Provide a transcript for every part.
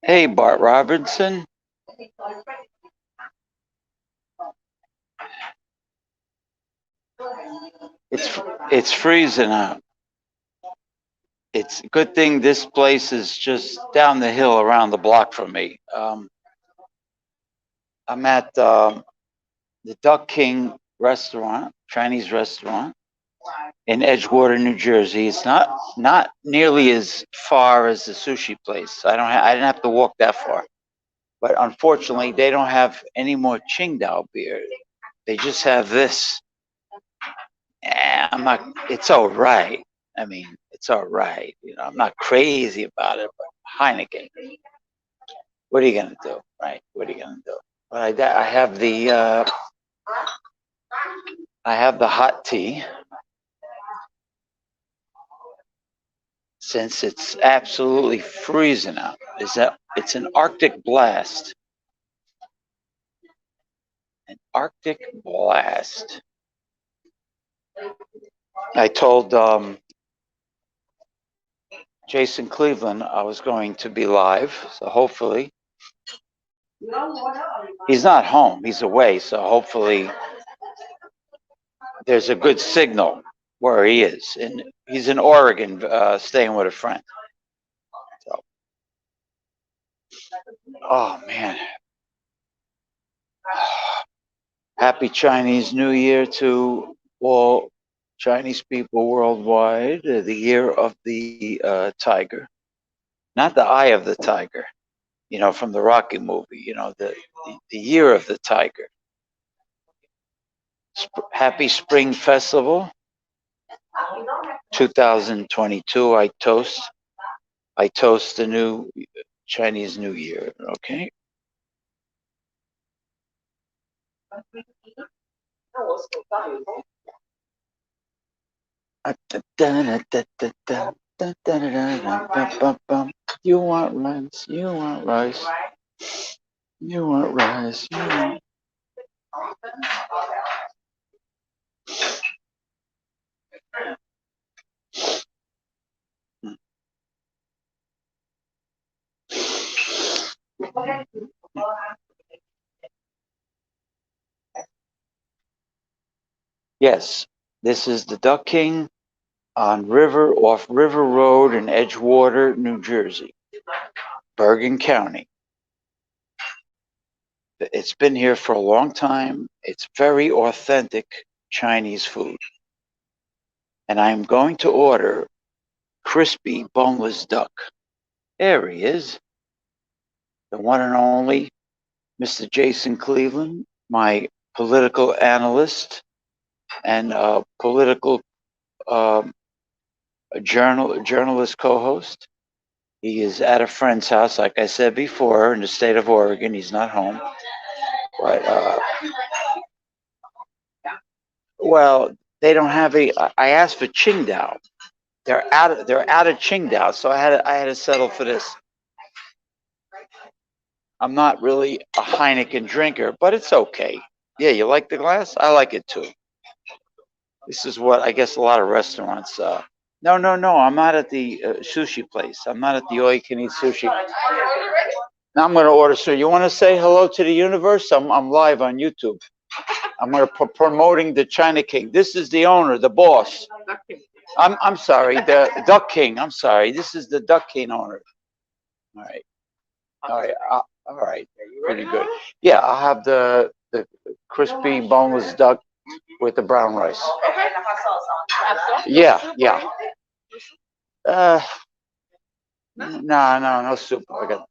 Hey, Bart Robertson. It's freezing out. It's a good thing this place is just down the hill around the block from me. I'm at the Duck King restaurant, Chinese restaurant in Edgewater, New Jersey. It's not nearly as far as the sushi place. I didn't have to walk that far. But unfortunately, they don't have any more Qingdao beer. They just have this. I'm not. It's all right. I mean, it's all right. I'm not crazy about it, but Heineken. What are you gonna do, right? What are you gonna do? But I have the hot tea since it's absolutely freezing out. It's an Arctic blast. An Arctic blast. I told Jason Cleveland I was going to be live, so hopefully he's not home. He's away, so hopefully there's a good signal where he is, and he's in Oregon, staying with a friend. So, oh man, happy Chinese New Year to all Chinese people worldwide. The year of the tiger, not the eye of the tiger. From the Rocky movie. The year of the tiger. Happy Spring Festival 2022. I toast the new Chinese New Year. Okay. You want rice? You want rice? You want rice? You want. Yes, this is the Duck King off River Road in Edgewater, New Jersey, Bergen County. It's been here for a long time. It's very authentic Chinese food. And I'm going to order crispy boneless duck. There he is, the one and only Mr. Jason Cleveland, my political analyst and political journalist co-host. He is at a friend's house, like I said before, in the state of Oregon. He's not home, but well, they don't have a. I asked for Qingdao. They're out of Qingdao, so I had to settle for this. I'm not really a Heineken drinker, but it's okay. Yeah, you like the glass? I like it too. This is what I guess a lot of restaurants. No, no, no. I'm not at the sushi place. I'm not at the all you can eat sushi. Now I'm going to order. So you want to say hello to the universe? I'm live on YouTube. I'm going to promoting the China King. This is the owner, the boss. I'm sorry, the Duck King. I'm sorry. This is the Duck King owner. All right. All right. All right. Pretty good. Yeah, I'll have the crispy boneless duck with the brown rice. Yeah, yeah. Uh, no soup. I got.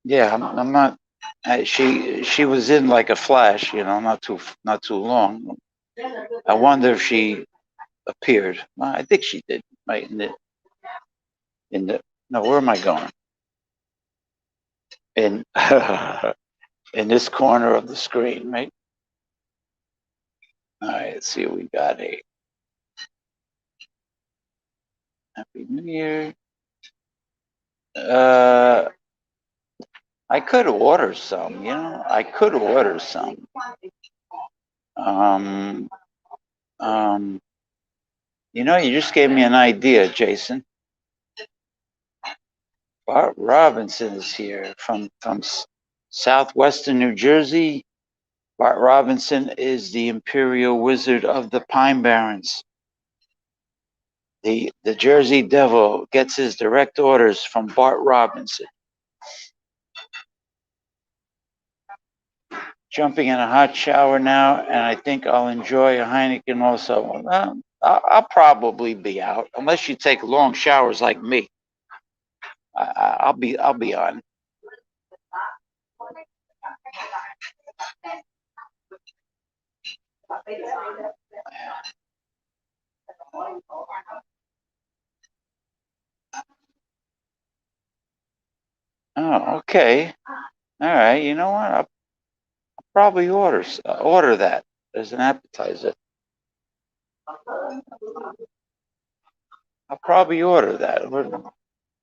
Yeah, I'm not. She was in like a flash, not too long. I wonder if she appeared. Well, I think she did. Right in the. No, where am I going? In in this corner of the screen, right? All right, let's see what we got here. Happy New Year. Uh, I could order some, I could order some. Um, you know, you just gave me an idea, Jason. Bart Robinson is here from southwestern New Jersey. Bart Robinson is the Imperial Wizard of the Pine Barrens. The Jersey Devil gets his direct orders from Bart Robinson. Jumping in a hot shower now, and I think I'll enjoy a Heineken also. I'll probably be out unless you take long showers like me. I'll be on. Oh, okay. All right. You know what? I'll probably order that as an appetizer. I'll probably order that.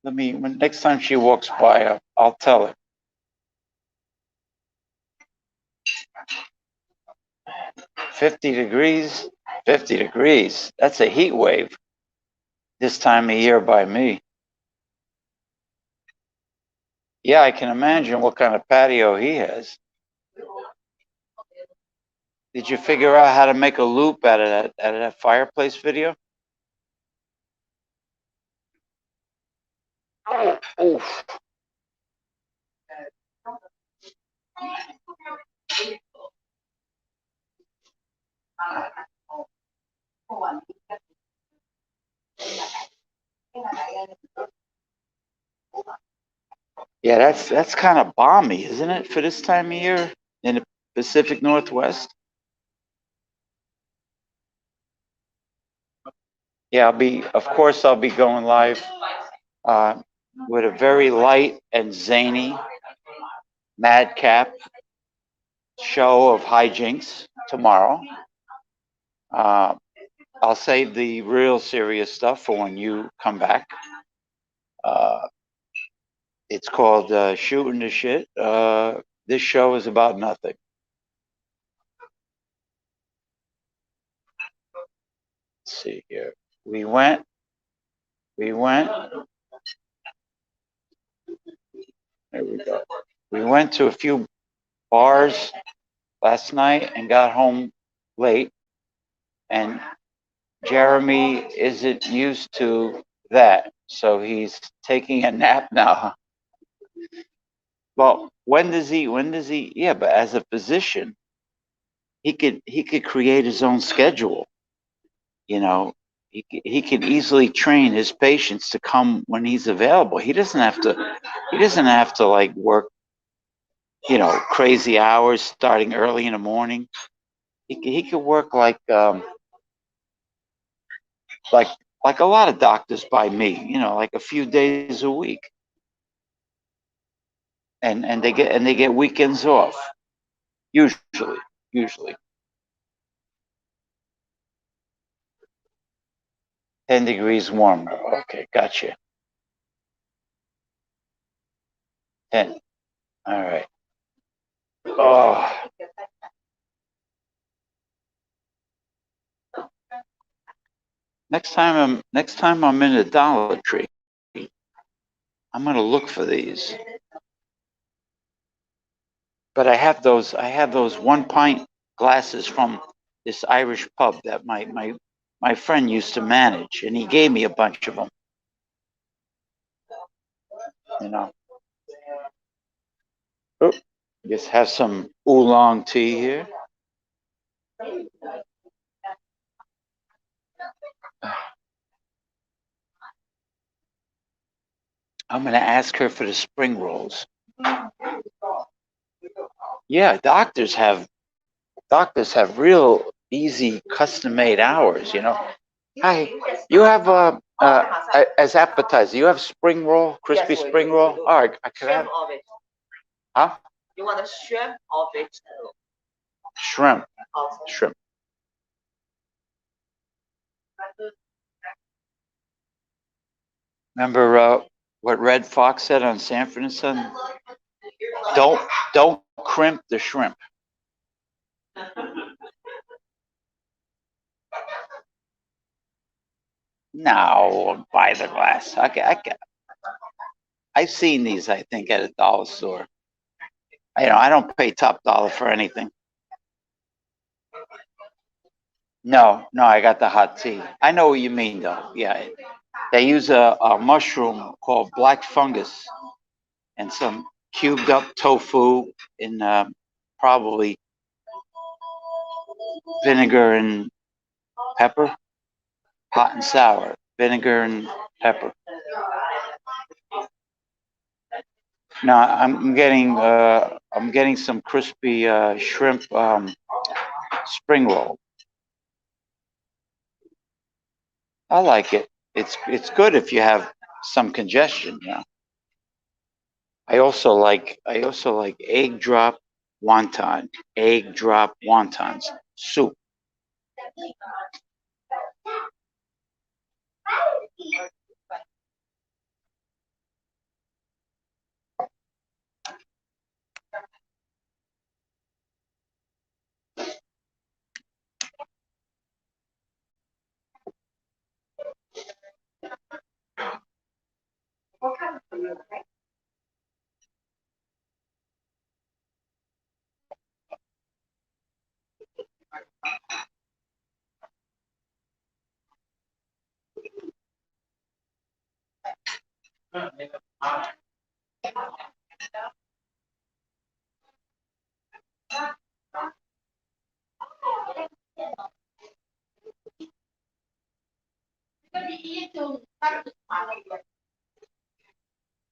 Let me. When next time she walks by, I'll tell her. 50 degrees. 50 degrees. That's a heat wave this time of year by me. Yeah, I can imagine what kind of patio he has. Did you figure out how to make a loop out of that fireplace video? Oh, oof. Yeah, that's kind of balmy, isn't it, for this time of year in the Pacific Northwest? Yeah, of course, I'll be going live uh, with a very light and zany madcap show of hijinks tomorrow. Uh, I'll save the real serious stuff for when you come back. Uh, it's called Shooting the Shit. This show is about nothing. Let's see here. We went. We went. There we go. We went to a few bars last night and got home late. And Jeremy isn't used to that, so he's taking a nap now. Well, when does he? When does he? Yeah, but as a physician, he could create his own schedule. You know, he can easily train his patients to come when he's available. He doesn't have to. He doesn't have to like work. You know, crazy hours starting early in the morning. He could work like like a lot of doctors by me. You know, like a few days a week, and they get weekends off. Usually, usually 10 degrees warmer. Okay, gotcha. 10. All right. Oh, next time I'm in the Dollar Tree, I'm gonna look for these. But I have those 1 pint glasses from this Irish pub that my friend used to manage, and he gave me a bunch of them. You know, oh, just have some oolong tea here. I'm gonna ask her for the spring rolls. Yeah, doctors have real easy custom made hours. You know. Hi, you have as appetizer. You have spring roll, crispy spring roll. All right, I could have. Huh? You want a shrimp or vegetable? Shrimp. Shrimp. Remember what Red Fox said on Sanford and Son? Don't crimp the shrimp. No, buy the glass. I've seen these. I think at a dollar store. I don't pay top dollar for anything. No, no, I got the hot tea. I know what you mean, though. Yeah, they use a mushroom called black fungus and some cubed up tofu in probably vinegar and pepper, hot and sour, vinegar and pepper. No, I'm getting some crispy shrimp spring roll. I like it. It's good if you have some congestion. Yeah. I also like egg drop wontons soup.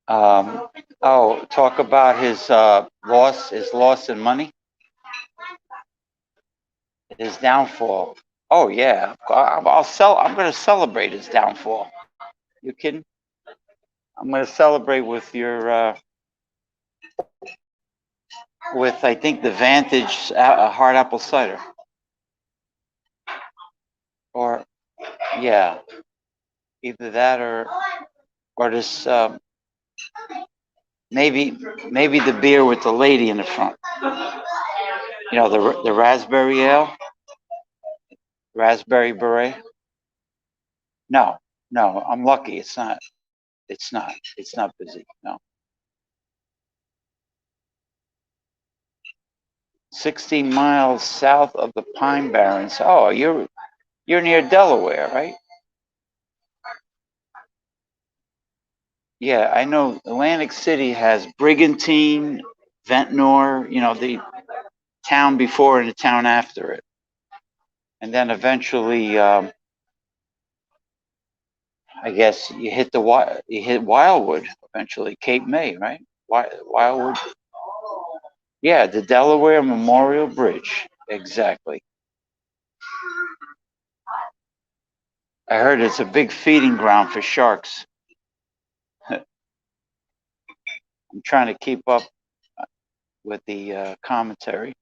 Um, oh, talk about his loss in money, his downfall. Oh yeah, I'm going to celebrate his downfall. You kidding? I'm going to celebrate with with I think the Vantage hard apple cider, or yeah, either that or this maybe maybe the beer with the lady in the front. The raspberry ale, raspberry beret. No, no, I'm lucky. It's not. It's not. It's not busy. No. 60 miles south of the Pine Barrens. Oh, you're near Delaware, right? Yeah, I know. Atlantic City has Brigantine, Ventnor. The town before and the town after it, and then eventually, I guess you hit Wildwood eventually, Cape May, right? Wildwood. Yeah, the Delaware Memorial Bridge. Exactly. I heard it's a big feeding ground for sharks. I'm trying to keep up with the commentary.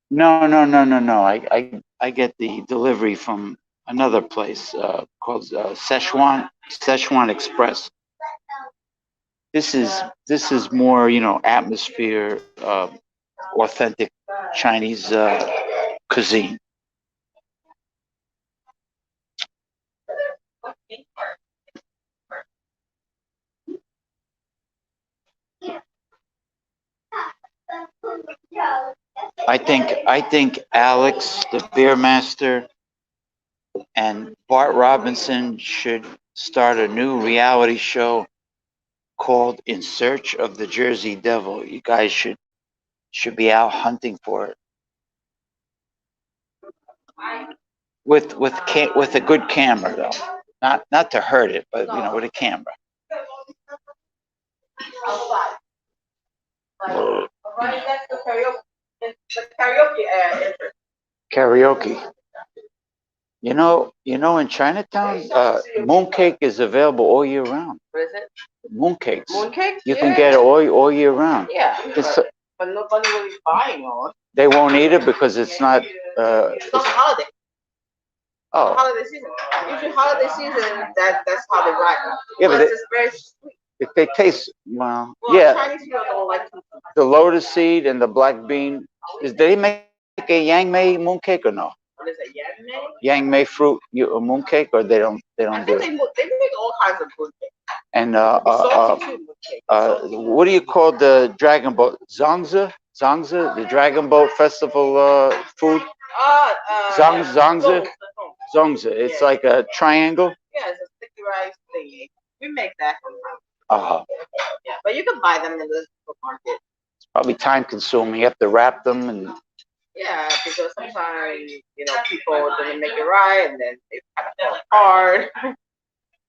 No, no, no, no, no. I get the delivery from another place called Szechuan Express. This is more atmosphere, authentic Chinese cuisine. I think Alex, the beer master, and Bart Robinson should start a new reality show called In Search of the Jersey Devil. You guys should be out hunting for it with a good camera though. Not to hurt it, but with a camera. Karaoke. In Chinatown, mooncake is available all year round. What is it? Mooncakes. Mooncakes? You can get it all year round. Yeah, It's, but nobody will be buying all. they won't eat it because it's not. It's not a holiday. Oh. Holiday season. Usually holiday season, that's how they ride. Yeah, but it's just very sweet. if they taste well, Well, yeah. Chinese people don't like to. The lotus seed and the black bean. They make a yang mei mooncake or no? What is it, yan mei? Yang Mei fruit a mooncake, or they don't I do think it. they make all kinds of good things. And Salty too, good cake. what do you call the Dragon Boat? Zongza, the Dragon Boat Festival food. Yeah. Zongza, Those. Zongza. It's Yeah. like a triangle. Yeah, it's a sticky rice thingy. We make that sometimes. Uh-huh. Yeah, but you can buy them in the supermarket. Probably time consuming. You have to wrap them and. Yeah, because sometimes people didn't make it right, and then they kind of fall apart.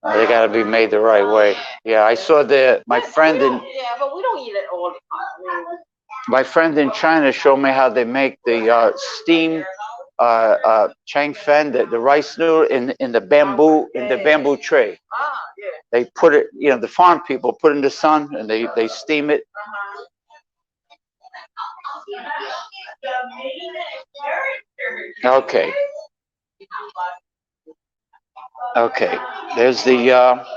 They got to be made the right way. Yeah, I saw my friend in. Yeah, but we don't eat it all the time. I mean, My friend in China showed me how they make the steam chang fen, the rice noodle in the bamboo tray. yeah. They put it, the farm people put it in the sun and they steam it. Okay, okay. There's the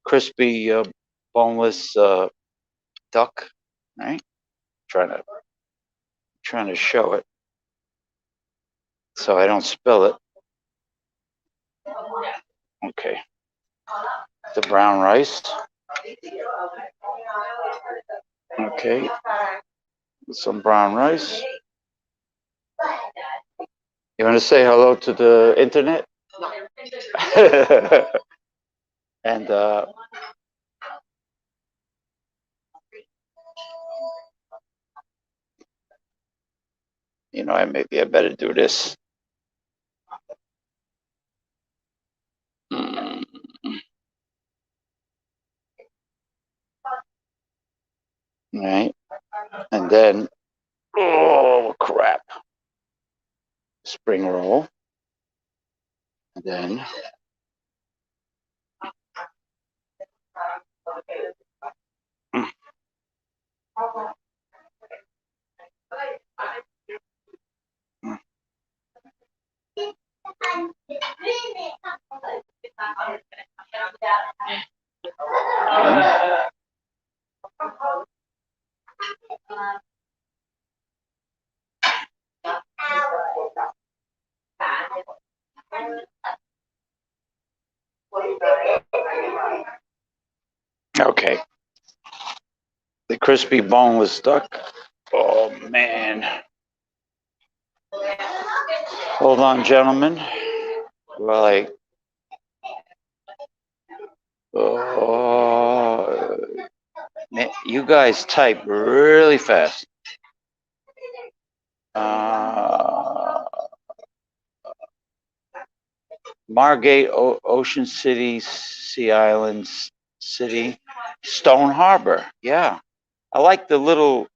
crispy boneless duck, right? Trying to trying to show it so I don't spill it. Okay, the brown rice. Okay, some brown rice. You want to say hello to the internet? And maybe I better do this. Mm, right, and then oh crap, spring roll, and then mm, mm, mm. Okay, the crispy boneless duck. Oh man, hold on, gentlemen. Well, oh, man, you guys type really fast. Uh, Margate, Ocean City, Sea Islands City, Stone Harbor. Yeah, I like the little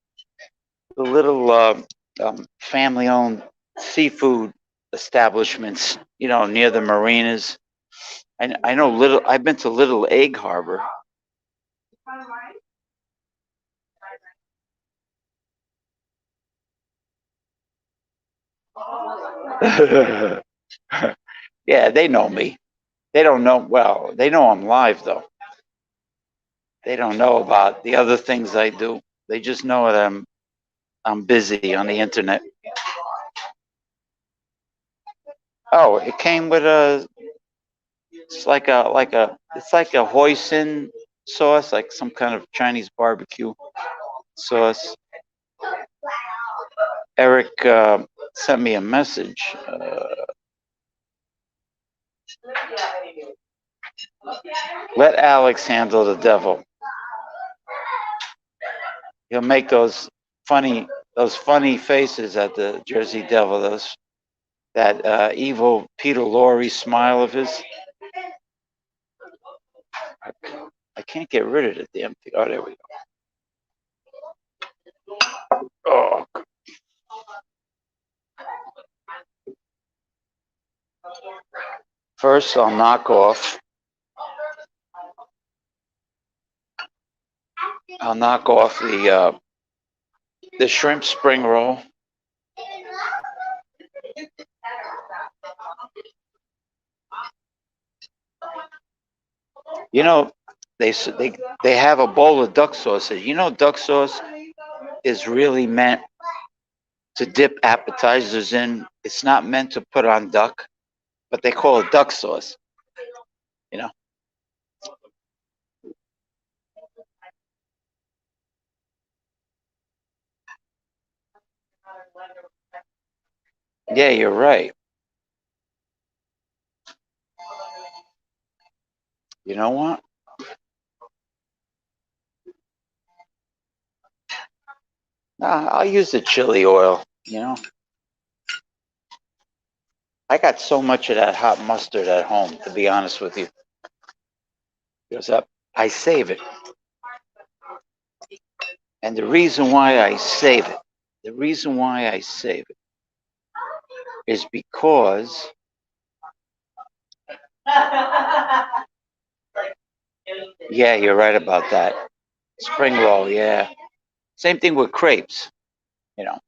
family-owned seafood establishments. Near the marinas. I know little. I've been to Little Egg Harbor. Yeah, they know me. They don't know. Well, they know I'm live though. They don't know about the other things I do. They just know that I'm busy on the internet. Oh, it came with a. It's like a hoisin sauce, like some kind of Chinese barbecue sauce. Eric sent me a message. Let Alex handle the devil. He'll make those funny faces at the Jersey Devil. That evil Peter Lorre smile of his. I can't get rid of the damn thing. Oh, there we go. Oh, first I'll knock off. I'll knock off the shrimp spring roll. You know, they have a bowl of duck sauce. Duck sauce is really meant to dip appetizers in. It's not meant to put on duck, but they call it duck sauce. You know? Yeah, you're right. You know what? I'll use the chili oil. You know, I got so much of that hot mustard at home, to be honest with you. Because I save it. And the reason why I save it, the reason why I save it is because, yeah, you're right about that. Spring roll, yeah. Same thing with crepes, you know.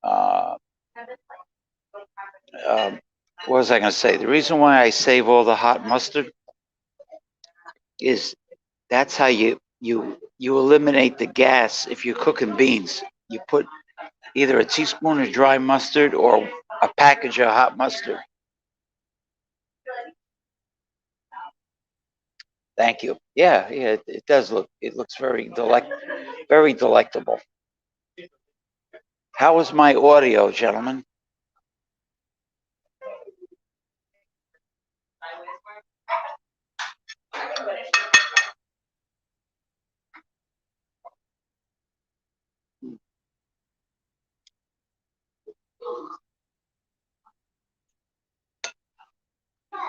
Uh, what was I going to say? The reason why I save all the hot mustard is that's how you eliminate the gas if you're cooking beans. You put either a teaspoon of dry mustard or a package of hot mustard. Thank you. Yeah, yeah, it does look. It looks very delectable. How is my audio, gentlemen?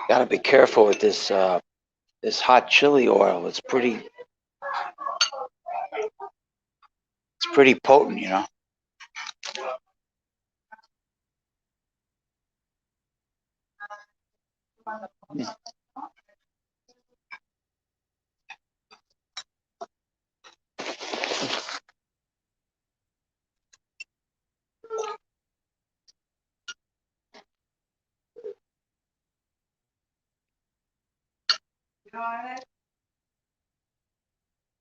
Got to be careful with this hot chili oil. It's pretty potent, you know.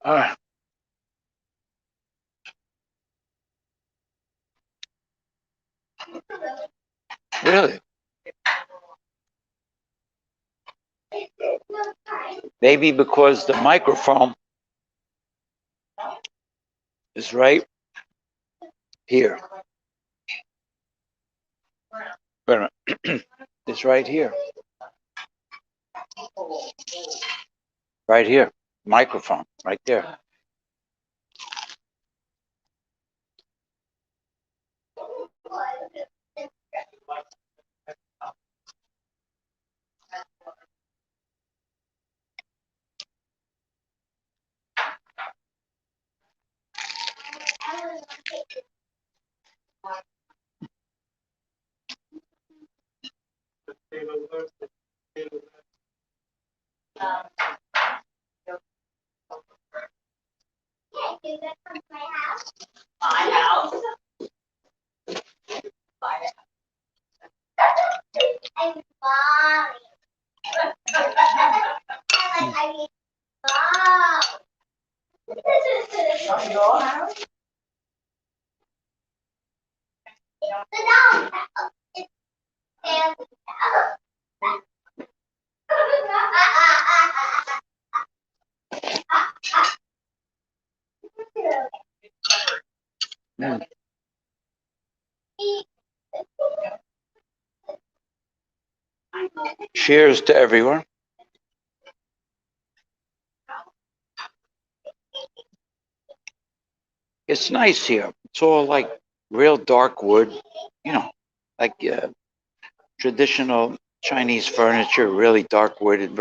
Ah, really? Maybe because the microphone is right here. Wait a minute. It's right here. Right here. Microphone. Right there. Mm. Cheers to everyone. It's nice here. It's all like real dark wood, you know, like traditional Chinese furniture, really dark wood, and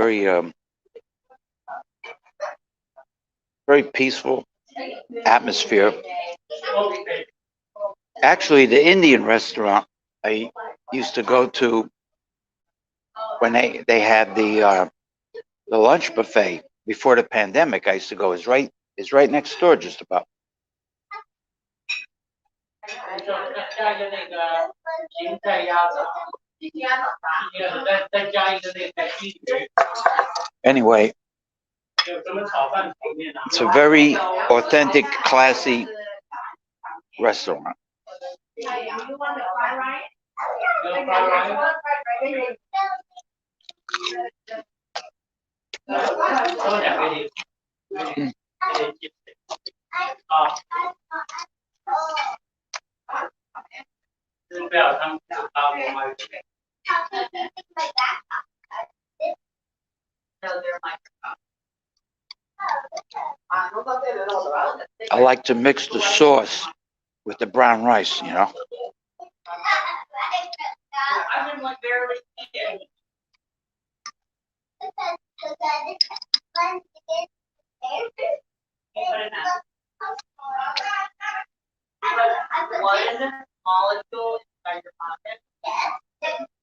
very peaceful atmosphere. Actually, the Indian restaurant I used to go to when they had the lunch buffet before the pandemic, I used to go. Is right next door, just about. Anyway, it's a very authentic, classy restaurant. I like to mix the sauce with the brown rice, you know.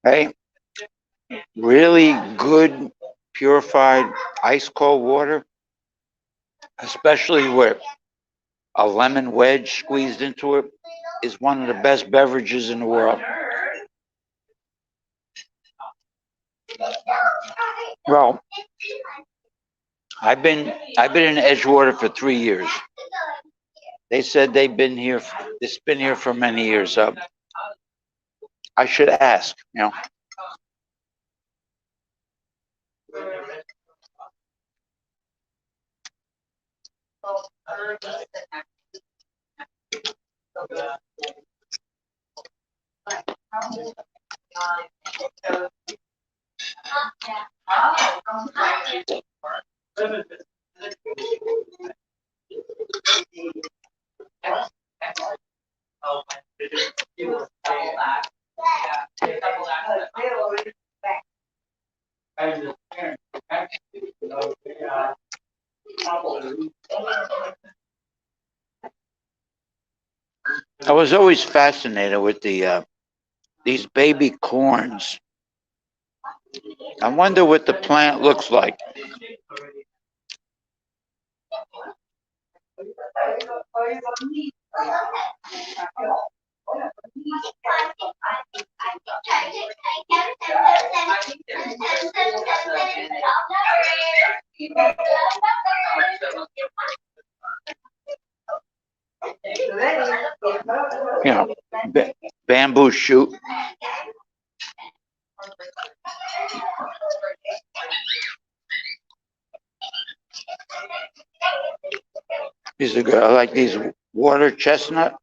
Hey, really good purified ice cold water, especially with a lemon wedge squeezed into it, is one of the best beverages in the world. Well, I've been in Edgewater for 3 years. They said they've been here. It's been here for many years. I should ask. You know. I was always fascinated with these baby corns. I wonder what the plant looks like. You know, bamboo shoot. These are good. I like these water chestnut.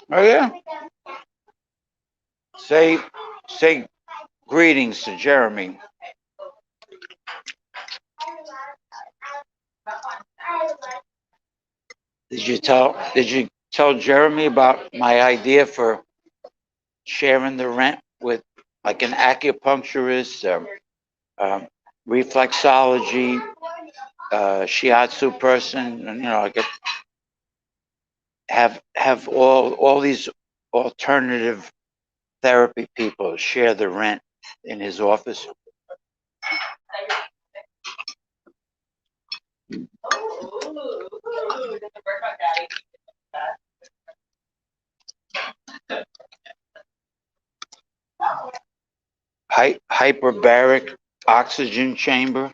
Oh yeah. Say say greetings to Jeremy. Did you tell Jeremy about my idea for sharing the rent with like an acupuncturist, um, reflexology, shiatsu person, and I could have all these alternative therapy people share the rent in his office. Hyperbaric oxygen chamber.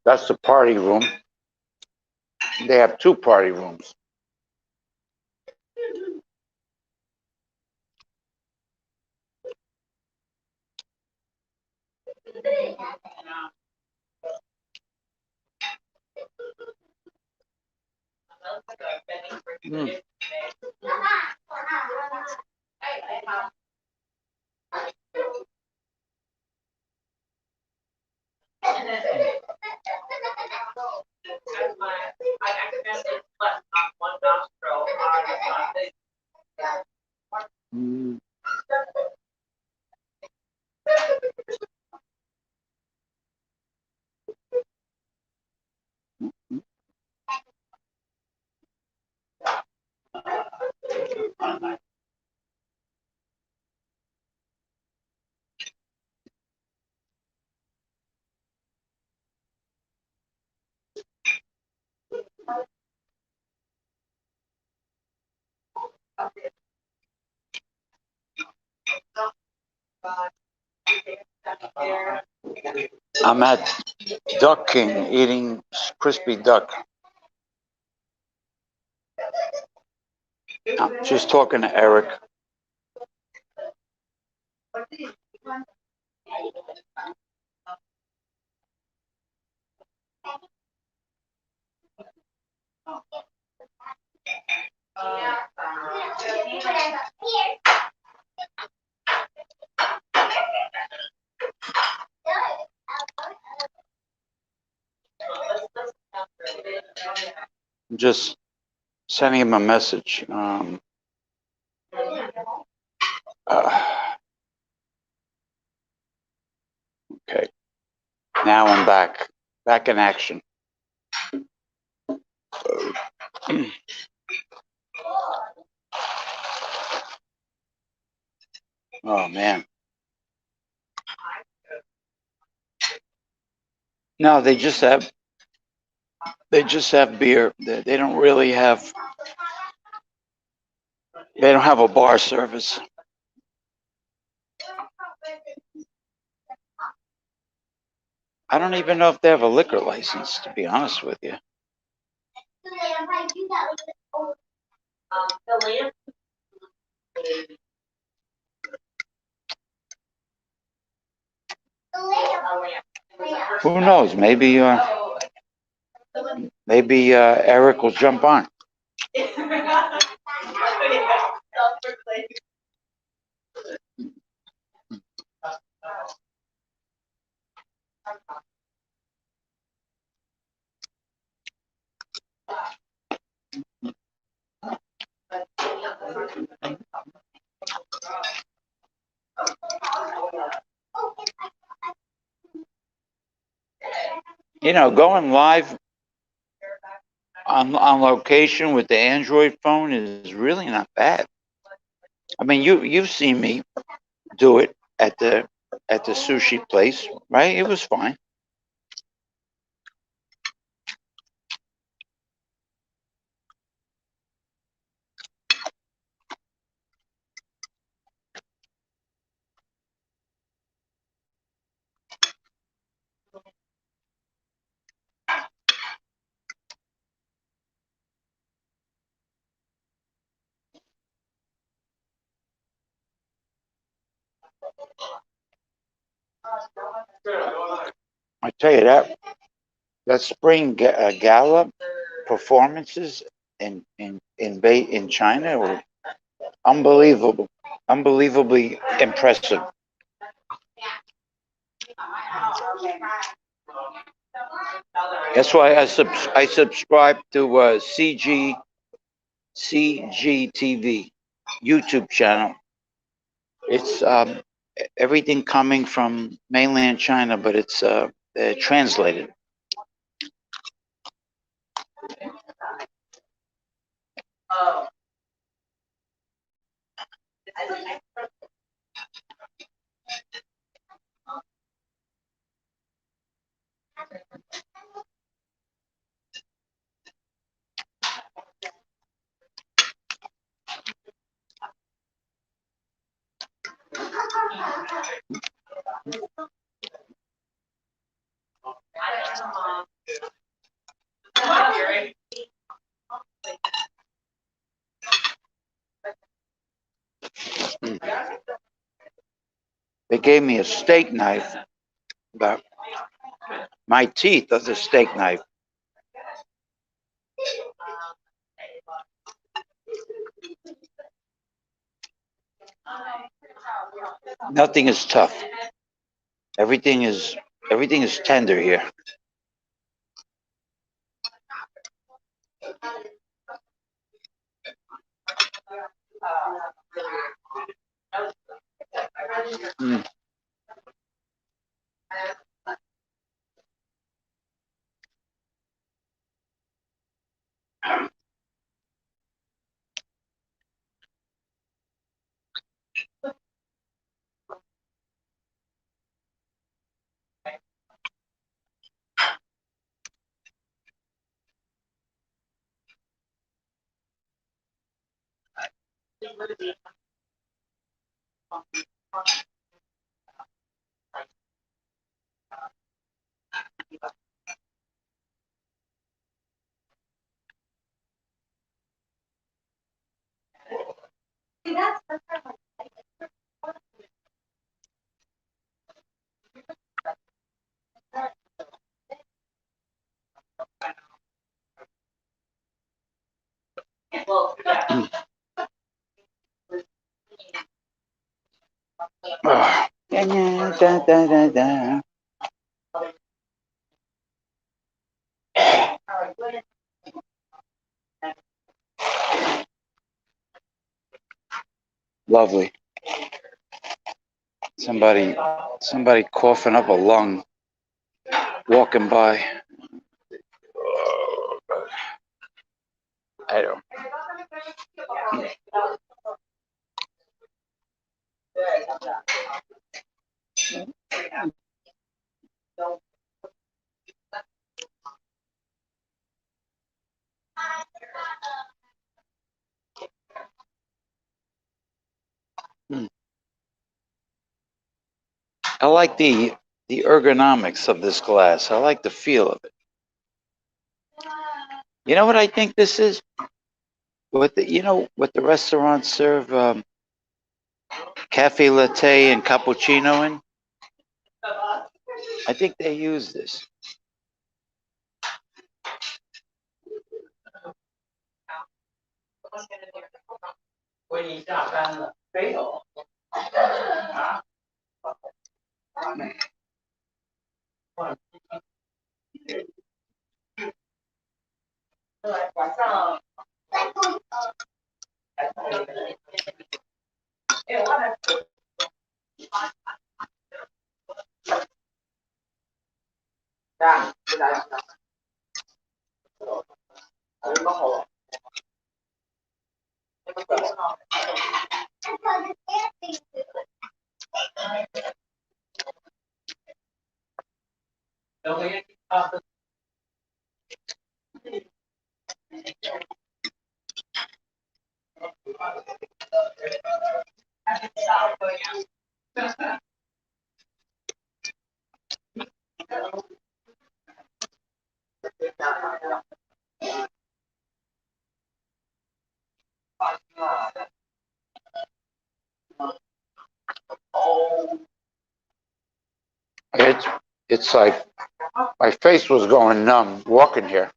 That's the party room. They have two party rooms. Mm. Mm. I'm at Duck King eating crispy duck. I'm just talking to Eric. I'm just sending him a message. Uh, okay, now I'm back in action. Oh man, no, they just have beer. They don't really have. They don't have a bar service. I don't even know if they have a liquor license, to be honest with you. Who knows? Maybe Eric will jump on. Going live on location with the Android phone is really not bad. I mean, you've seen me do it at the sushi place, right? It was fine. I tell you that spring gala performances in China were unbelievable, unbelievably impressive. That's why I subscribe to CGTV YouTube channel. It's everything coming from mainland China, but it's translated. gave me a steak knife, but my teeth are the steak knife. Nothing is tough. Everything is everything is tender here. Mm. Ah. Da, da, da, da, da. Lovely. Somebody coughing up a lung walking by. I don't. Mm. I like the ergonomics of this glass. I like the feel of it. You know what I think this is? What the restaurants serve cafe latte and cappuccino in? I think they use this. It's it's like my face was going numb walking here.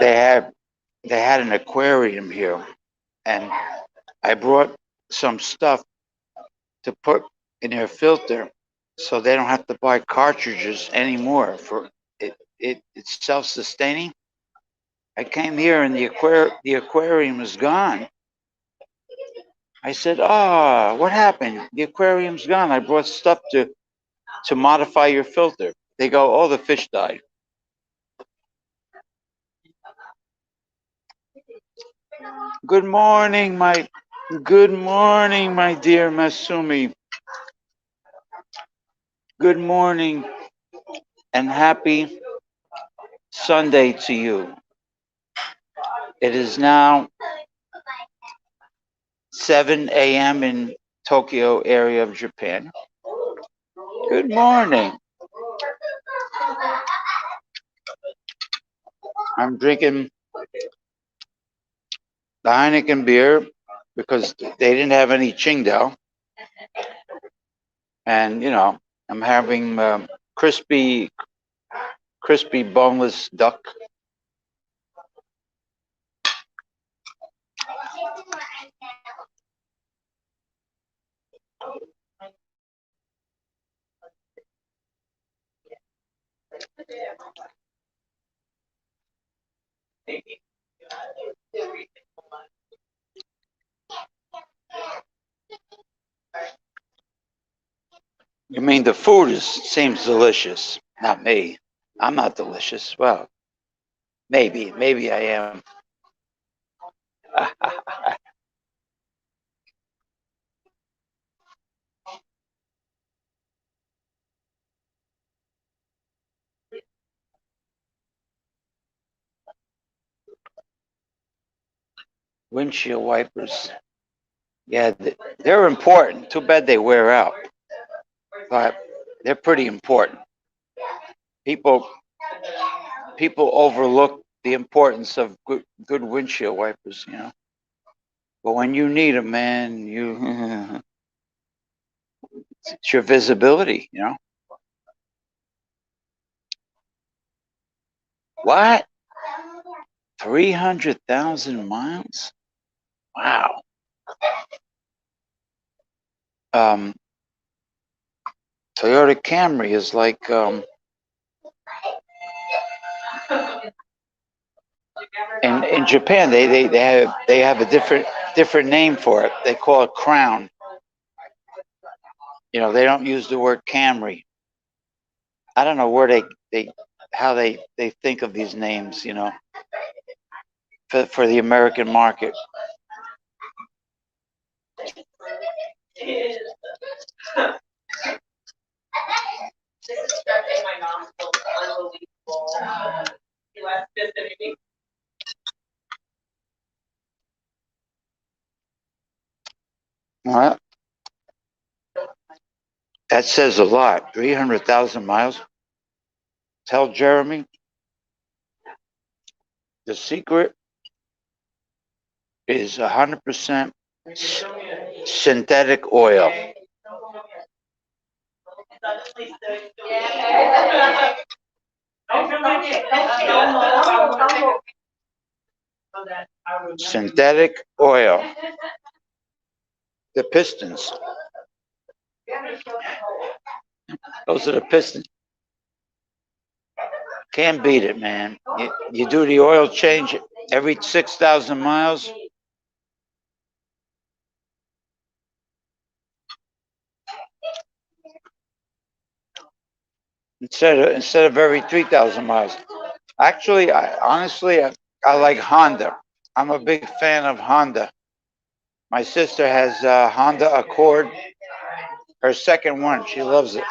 They had they had an aquarium here, and I brought some stuff to put in their filter, so they don't have to buy cartridges anymore. For it's self-sustaining. I came here and the aquarium is gone. I said, "Ah, what happened? The aquarium's gone. I brought stuff to modify your filter." They go, "Oh, the fish died." Good morning, Good morning, my dear Masumi. Good morning and happy Sunday to you. It is now 7 a.m. in Tokyo area of Japan. Good morning. I'm drinking the Heineken beer because they didn't have any Qingdao. And, I'm having crispy boneless duck. You mean the food seems delicious? Not me. I'm not delicious. Well, maybe I am. Windshield wipers. Yeah, they're important. Too bad they wear out, but they're pretty important. People people overlook the importance of good windshield wipers. But when you need them, man, it's your visibility. What? 300,000 miles? Wow. Um, Toyota Camry is like in Japan they have a different name for it. They call it Crown. They don't use the word Camry. I don't know where they how they think of these names, for the American market. Well, that says a lot. 300,000 miles. Tell Jeremy the secret is 100% synthetic oil. Synthetic oil. The pistons. Those are the pistons. Can't beat it, man. You do the oil change every 6,000 miles. Instead of every 3,000 miles. Actually, I like Honda. I'm a big fan of Honda. My sister has a Honda Accord, her second one. She loves it.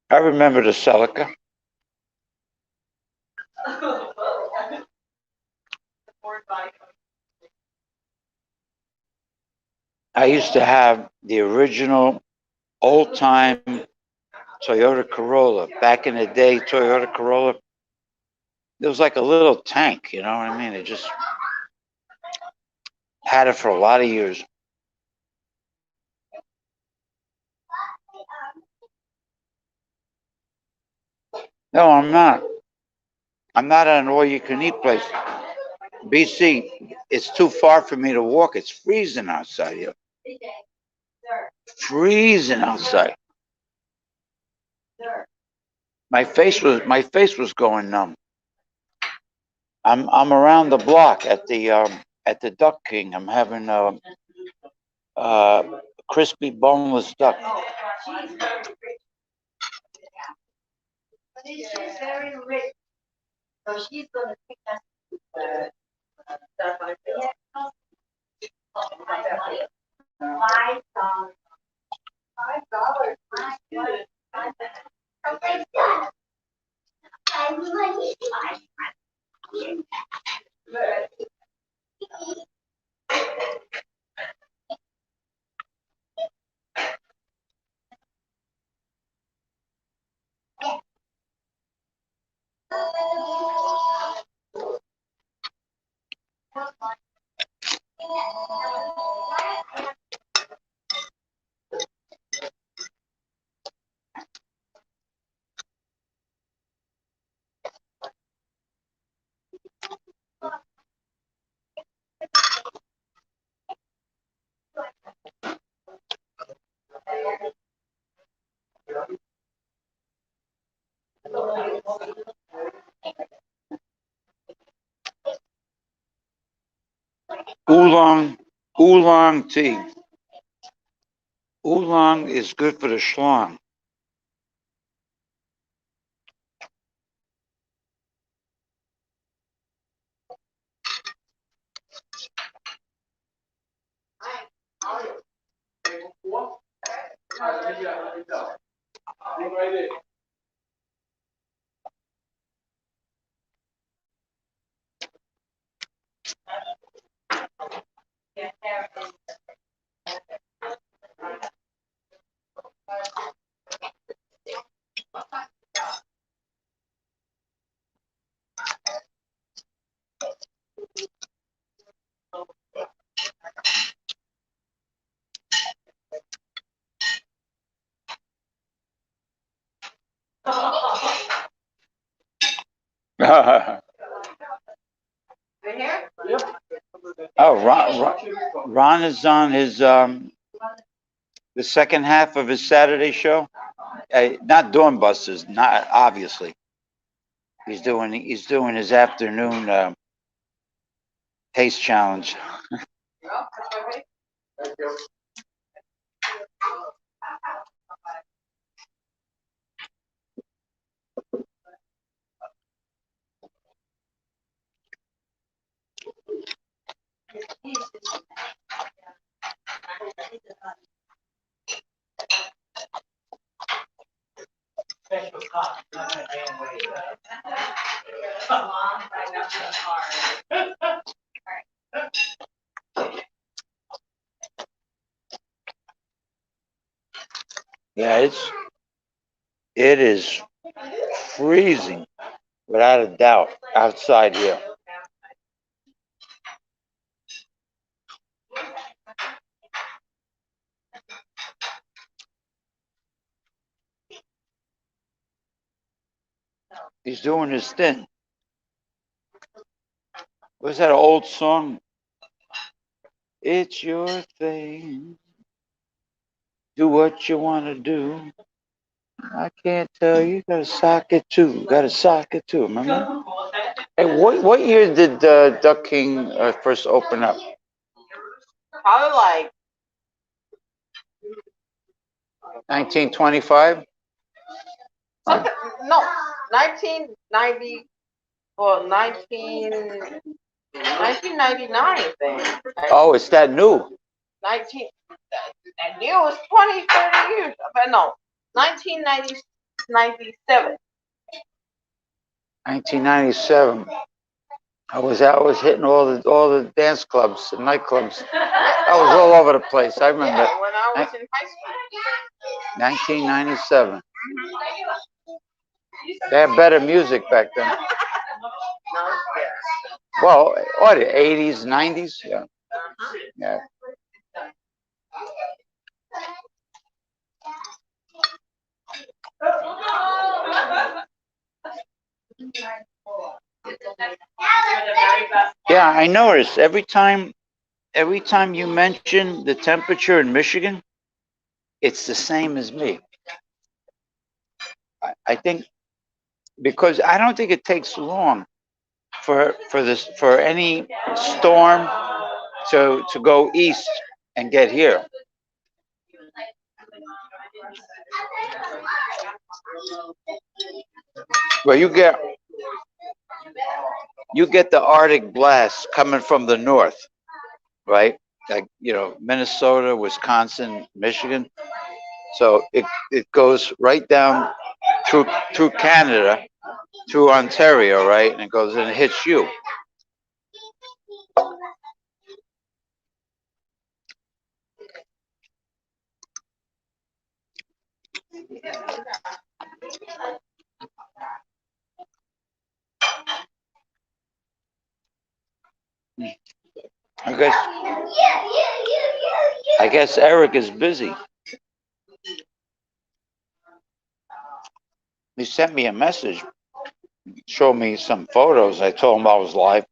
I remember the Celica. I used to have the original old time Toyota Corolla. Back in the day, Toyota Corolla, it was like a little tank, you know what I mean? It just had it for a lot of years. No, I'm not. I'm not at an all you can eat place. BC, it's too far for me to walk. It's freezing outside here. Freezing outside. My face was going numb. I'm around the block at the Duck King. I'm having uh crispy boneless duck. Oolong oolong tea. Oolong is good for the schlong. Oh, Ron is on his the second half of his Saturday show. Not doing Busters, not obviously. He's doing his afternoon taste challenge. Yeah, it is freezing without a doubt outside here. He's doing his thing. Was that an old song? It's your thing. Do what you want to do. I can't tell you. Got a socket too. Got a socket too. Remember? Hey, what year did Duck King first open up? Probably like 1925. Something, no, 1990, well, 1999 thing. Oh, it's that new. 19, that year was 20, 30 years. But no, 1990, 97. 1997. I was hitting all the dance clubs and nightclubs. I was all over the place. I remember Yeah, when I was in high school. 1997. They had better music back then. No, yeah. Well, what, 80s, 90s? Yeah. Yeah. Yeah, I noticed every time you mention the temperature in Michigan, it's the same as me. I think because I don't think it takes long for any storm to go east and get here. Well, you get the Arctic blast coming from the north, right? Like Minnesota, Wisconsin, Michigan. So it goes right down through Canada, through Ontario, right? And it goes and it hits you. I guess Eric is busy. He sent me a message, showed me some photos. I told him I was live.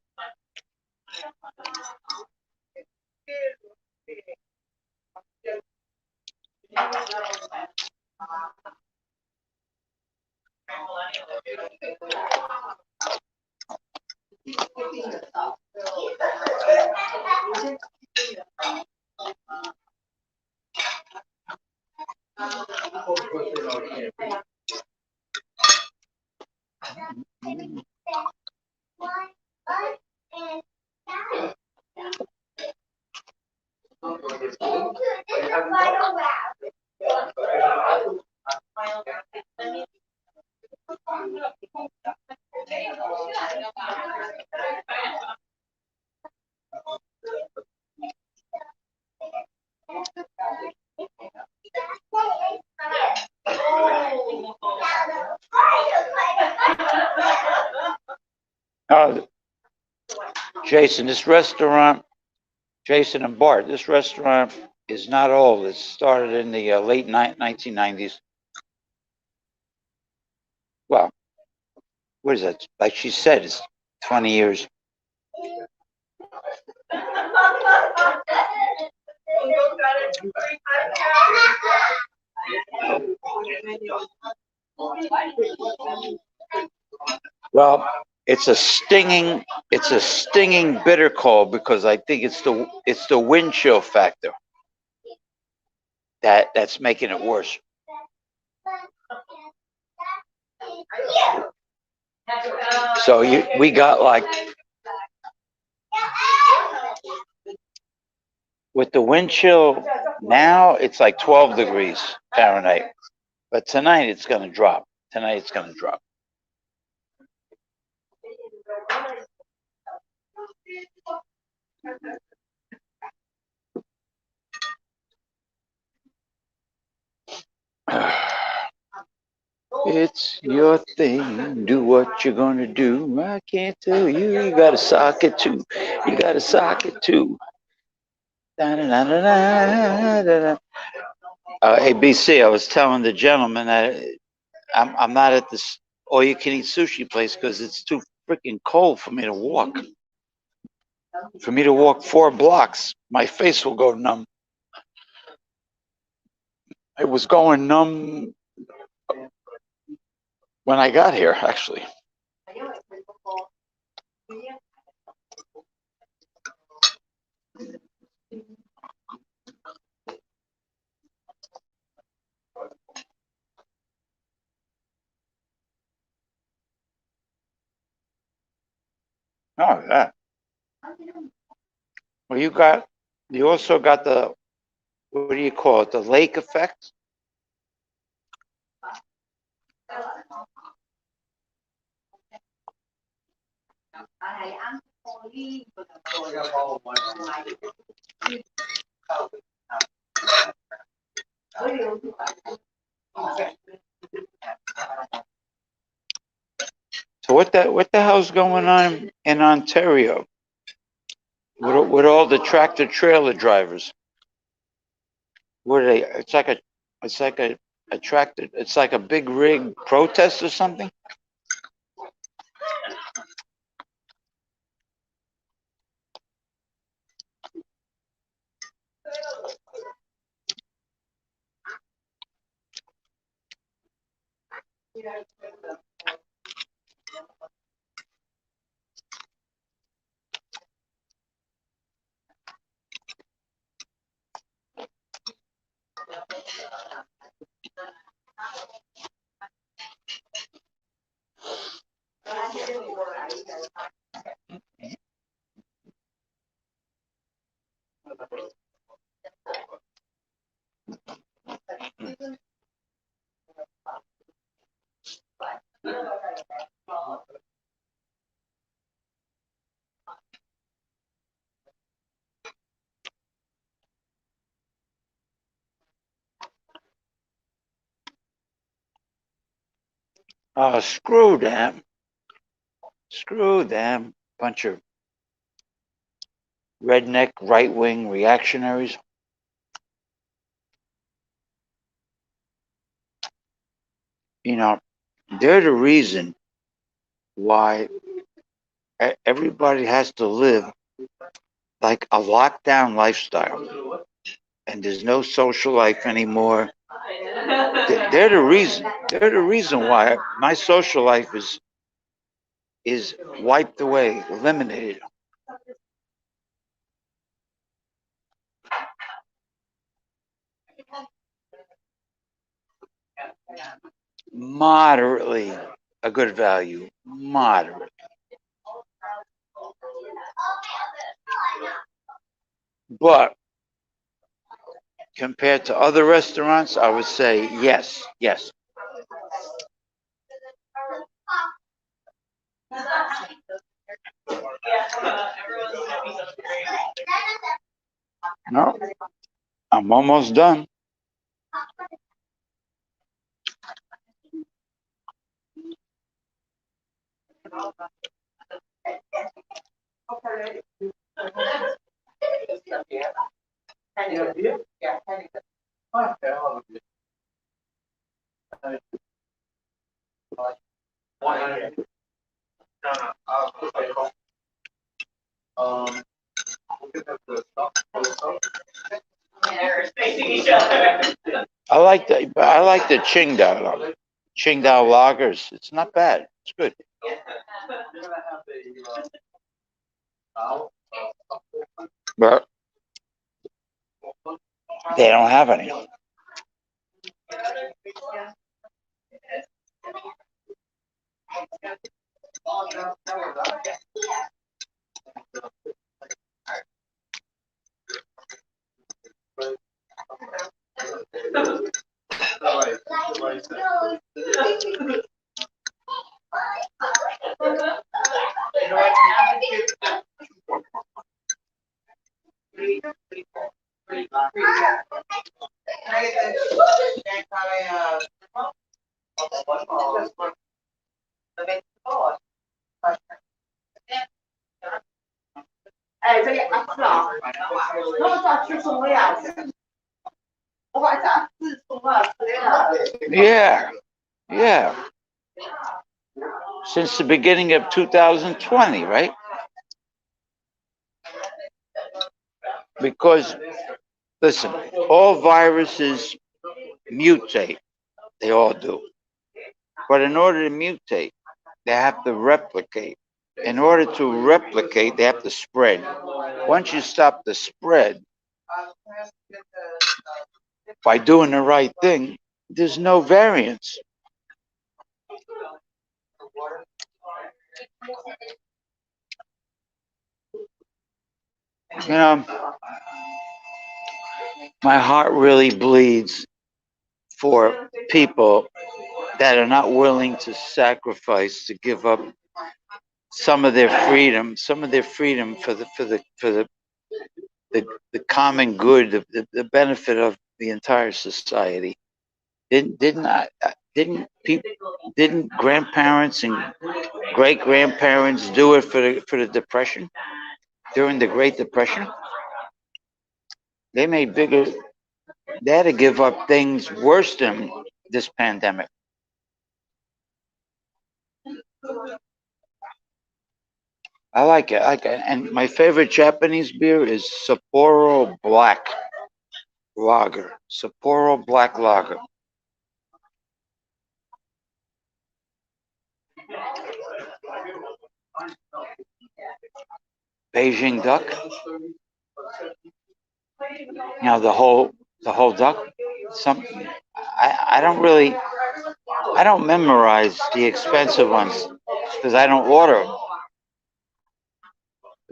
Uh, Jason, Jason and Bart, this restaurant is not old. It started in the late 1990s. Well, what is that? Like she said, it's 20 years. Well, it's a stinging bitter cold because I think it's the wind chill factor that's making it worse. So we got like with the wind chill now it's like 12 degrees Fahrenheit, but tonight it's gonna drop. Tonight it's gonna drop. It's your thing. Do what you're gonna do. I can't tell you. You got a socket too. You got a socket too. Da-da-da-da-da-da-da. Hey, BC, I was telling the gentleman that I'm not at this all-you-can-eat sushi place because it's too freaking cold for me to walk. For me to walk 4 blocks, my face will go numb. It was going numb when I got here, actually. Oh, yeah. Well, you also got the, what do you call it? The lake effect. So what the hell's going on in Ontario with all the tractor trailer drivers? What are they? It's like a tractor. It's like a big rig protest or something. Oh, screw them! Screw them! Bunch of redneck right wing reactionaries. You know, they're the reason why everybody has to live like a lockdown lifestyle, and there's no social life anymore. They're the reason. They're the reason why my social life is wiped away, eliminated. Moderately a good value. Moderate. But compared to other restaurants, I would say yes, yes. No, I'm almost done. I like the Qingdao lagers. It's not bad. It's good. But they don't have any. Yeah, yeah. Since the beginning of 2020, right? Because listen, all viruses mutate. They all do. But in order to mutate, they have to replicate. In order to replicate, they have to spread. Once you stop the spread by doing the right thing, there's no variance. You know, my heart really bleeds for people that are not willing to sacrifice, to give up some of their freedom for the common good, the benefit of the entire society. Didn't grandparents and great grandparents do it for the depression during the Great Depression? They made bigger. They had to give up things worse than this pandemic. I like it. I like it. And my favorite Japanese beer is Sapporo Black Lager. Sapporo Black Lager. Beijing duck. The whole duck. Some I don't really I don't memorize the expensive ones because I don't order them.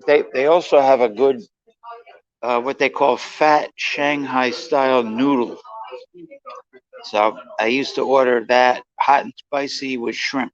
But they also have a good what they call fat Shanghai style noodle. So I used to order that hot and spicy with shrimp.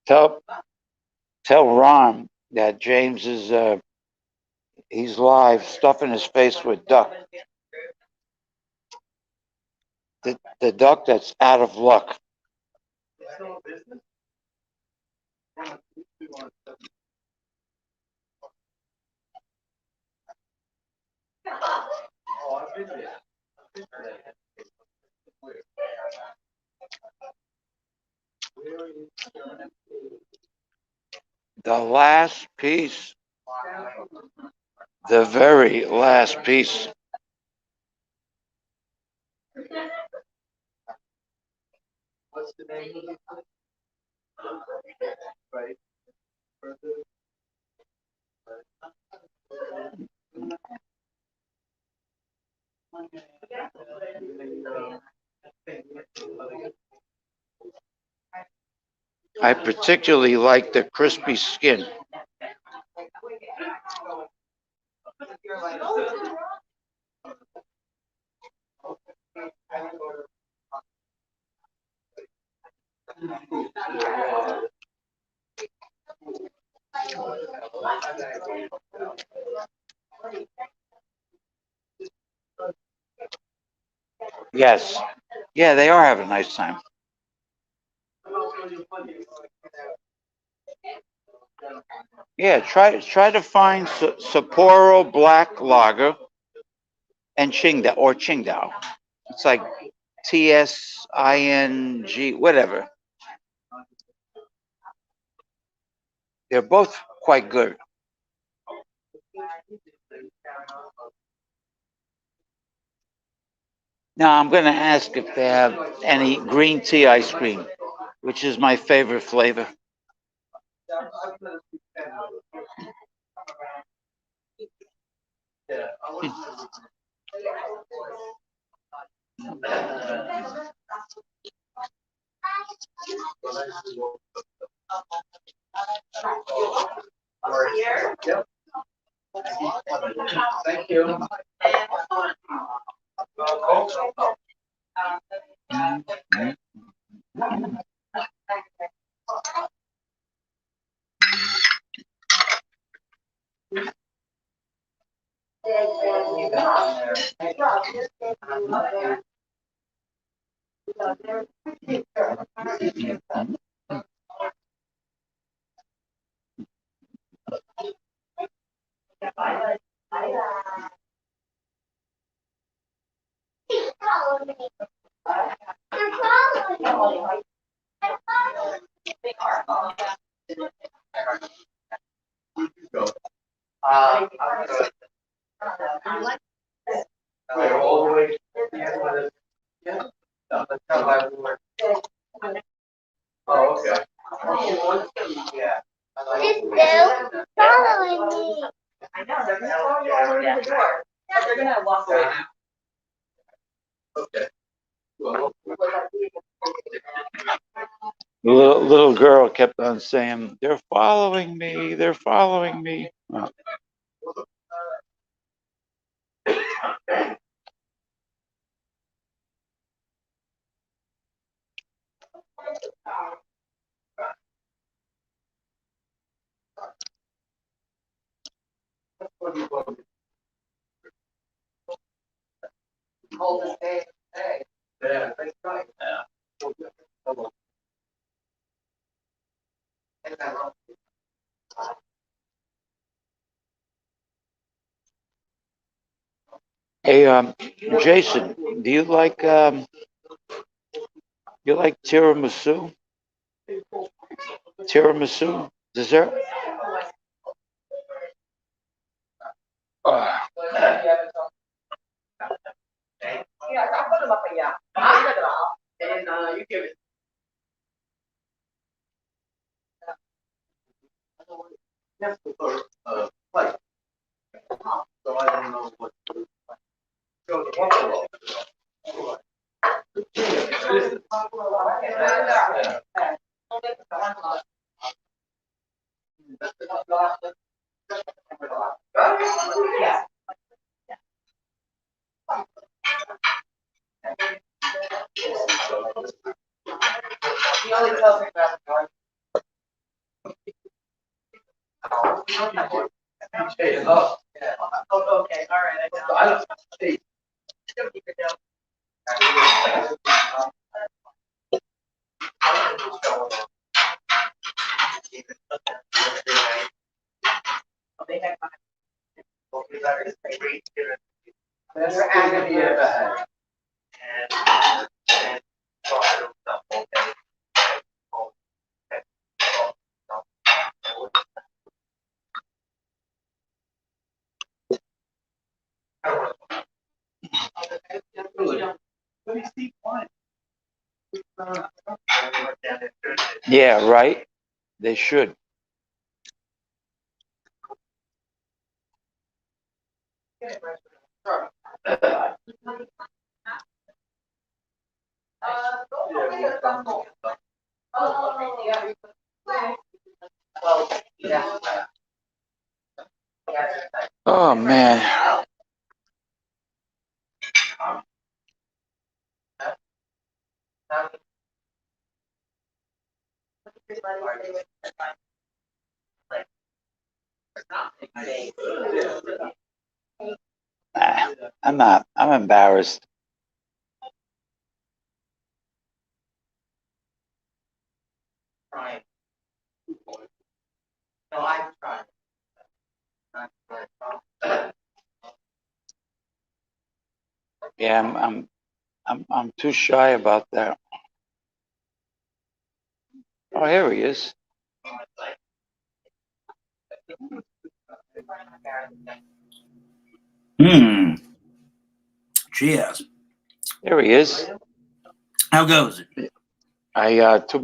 Tell tell Ron that James is he's live stuffing his face with duck. The duck that's out of luck. The last piece, the very last piece. I particularly like the crispy skin. Yes. Yeah, they are having a nice time. Yeah, try to find Sapporo Black Lager and Qingdao. It's like TSING, whatever. They're both quite good. Now I'm going to ask if they have any green tea ice cream, which is my favorite flavor. She's still following me. I know, they're gonna follow you all the way to the door. They're gonna walk away. The little girl kept on saying, "They're following me. They're following me." Oh. Hey, Jason, do you like tiramisu? Tiramisu dessert? Ah. Yeah, I'll put them up in yeah. I'll cut it off. And you give it. So I don't know what to yeah. He only tells me about the door. Oh, okay, all right. I know. Don't keep it down. They have They're active. Yeah, right. They should. Oh man. Nah, I'm not. I'm embarrassed. Trying. No, I'm trying. Yeah, I'm too shy about that. Oh, here he is. Cheers. There he is. How goes it? Too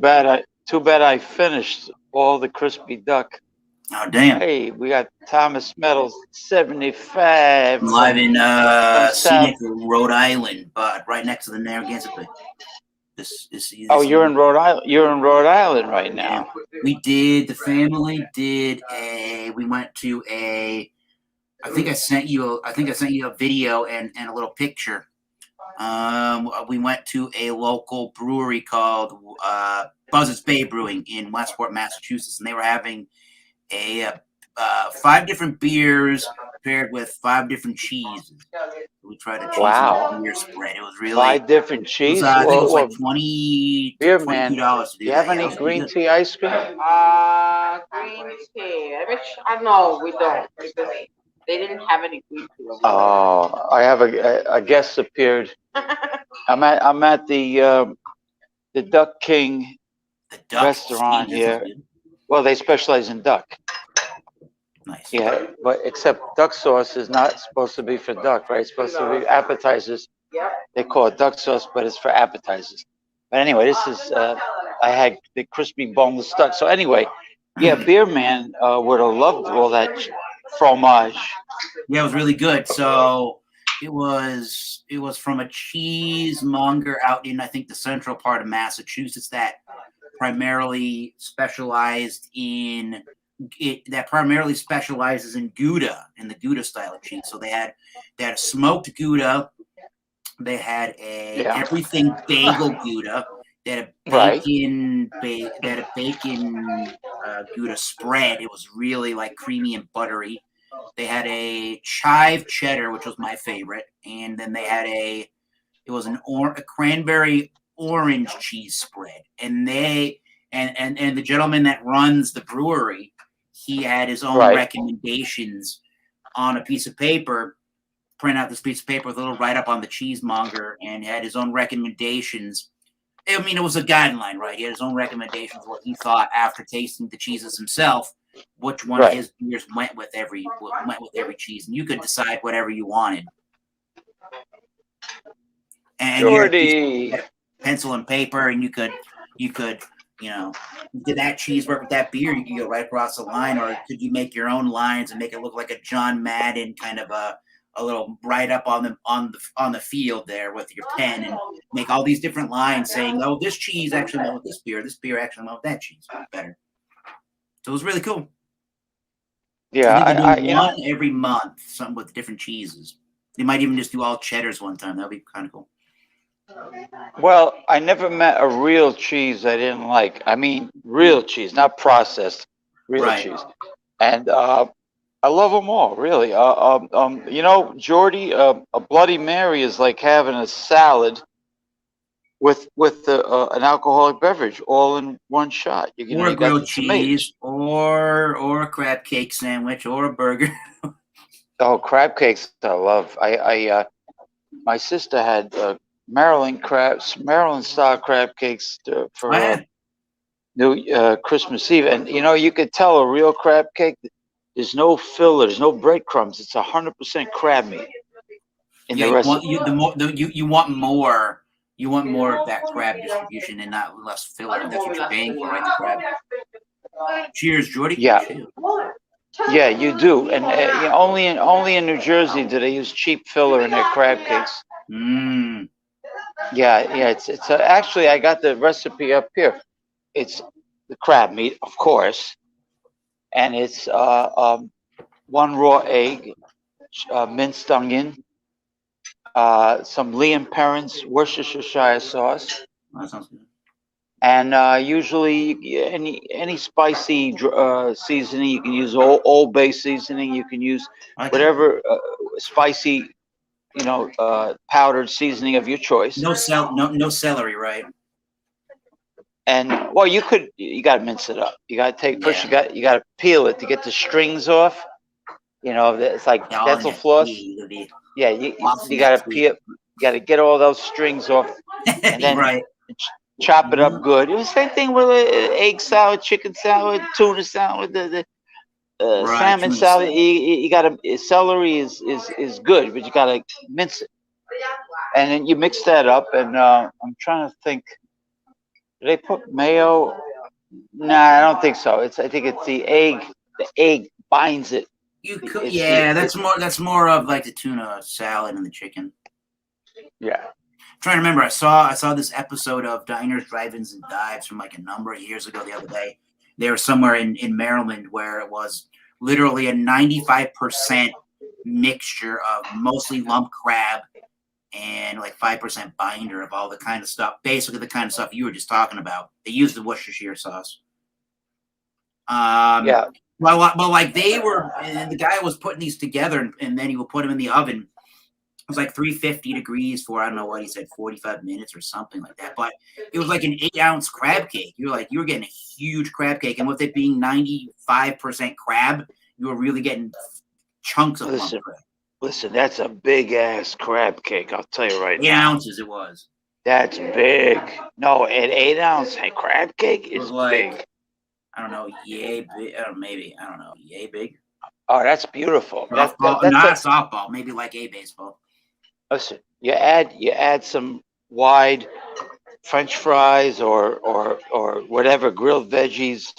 bad I finished all the crispy duck. Oh, damn. Hey, we got Thomas Metals 75 I'm live in from South. scenic Rhode Island, but right next to the Narragansett. Oh, you're in Rhode Island. You're in Rhode Island right now. The family did we went to I think I sent you a video and a little picture. We went to a local brewery called Buzzards Bay Brewing in Westport, Massachusetts, and they were having a 5 different beers paired with 5 different cheeses. We tried a cheese and beer spread. It was really 5 different cheese. I think it was like $22 to do. Do you have any green tea ice cream? Green tea. I don't know. We don't because they didn't have any green tea. Oh, I have a guest appeared. I'm at the Duck King restaurant here. Well, they specialize in duck. Nice. Yeah, but except duck sauce is not supposed to be for duck, right? It's supposed to be appetizers. Yep. They call it duck sauce, but it's for appetizers. But anyway, this is I had the crispy boneless duck. So anyway, yeah, Beer Man would have loved all that fromage. Yeah, it was really good. So it was from a cheesemonger out in, I think, the central part of Massachusetts that primarily specialized in Gouda, in the Gouda style of cheese. So they had a smoked Gouda, they had a Yeah. everything bagel Gouda, they had a Right. bacon Gouda spread. It was really like creamy and buttery. They had a chive cheddar, which was my favorite, and then they had a cranberry orange cheese spread. And the gentleman that runs the brewery, he had his own Right. recommendations on a piece of paper. Print out this piece of paper with a little write up on the cheesemonger, and had his own recommendations. I mean, it was a guideline, right? He had his own recommendations, what he thought after tasting the cheeses himself, which one of Right. his beers went with every cheese, and you could decide whatever you wanted. And you had a piece Jordy. of pencil and paper, and you could did that cheese work with that beer? You could go right across the line, or could you make your own lines and make it look like a John Madden kind of a little write up on the field there with your pen, and make all these different lines saying, "Oh, this cheese actually went with this beer. This beer actually went with that cheese better." So it was really cool. Yeah, I think they do you know, one every month, something with different cheeses. They might even just do all cheddars one time. That'd be kind of cool. well, I never met a real cheese I didn't like. I mean, real cheese, not processed, real Right. cheese. And I love them all, really. Jordy, a Bloody Mary is like having a salad with an alcoholic beverage all in one shot. Or a You got grilled the tomatoes. cheese, or a crab cake sandwich, or a burger. Oh, crab cakes! I love. My sister had Maryland style crab cakes Oh, for yeah. New Christmas Eve, and you could tell a real crab cake. There's no filler, there's no breadcrumbs. It's 100% crab meat in Yeah, the recipe. you want more. You want more of that crab distribution and not less filler. That's what you're paying for, right? The crab. Cheers, Jordy. Yeah, Cheers. yeah, you do, and only in New Jersey do they use cheap filler in their crab cakes. Mmm. Yeah, yeah. It's actually I got the recipe up here. It's the crab meat, of course, and it's one raw egg, minced onion, some Liam Perrins Worcestershire sauce, Oh, that sounds good. and usually any spicy seasoning. You can use Old Bay seasoning. You can use I like that. whatever spicy, powdered seasoning of your choice. No celery, right? And well, you got to mince it up. You got to take first. Yeah. You got to peel it to get the strings off. It's like Yeah, all dental that floss. tea, Yeah, you got to peel. You got to get all those strings off, and then right. chop it up good. It was the same thing with egg salad, chicken salad, tuna salad, the Right, salmon tuna salad. salad. You got to celery is good, but you got to mince it, and then you mix that up. And I'm trying to think. Do they put mayo? Nah, I don't think so. I think it's the egg. The egg binds it. You could, It's yeah. the That's more of like the tuna salad and the chicken. yeah. I'm trying to remember. I saw this episode of Diners, Drive-ins, and Dives from like a number of years ago the other day. They were somewhere in Maryland where it was literally a 95% mixture of mostly lump crab and like 5% binder of all the kind of stuff, basically the kind of stuff you were just talking about. They used the Worcestershire sauce. Yeah. Well, like they were, and the guy was putting these together, and then he would put them in the oven. It was like 350 degrees for, I don't know what he said, 45 minutes or something like that. But it was like an 8-ounce crab cake. You were getting a huge crab cake, and with it being 95% crab, you were really getting chunks of lump crab. Listen, that's a big ass crab cake. I'll tell you right 8 now. ounces it was. That's big. No, an 8-ounce crab cake It was is like, big. I don't know, yay big. Maybe, I don't know, yay big. Oh, that's beautiful. Softball, That's not a a softball, maybe like a baseball. listen. You add some wide French fries or whatever grilled veggies,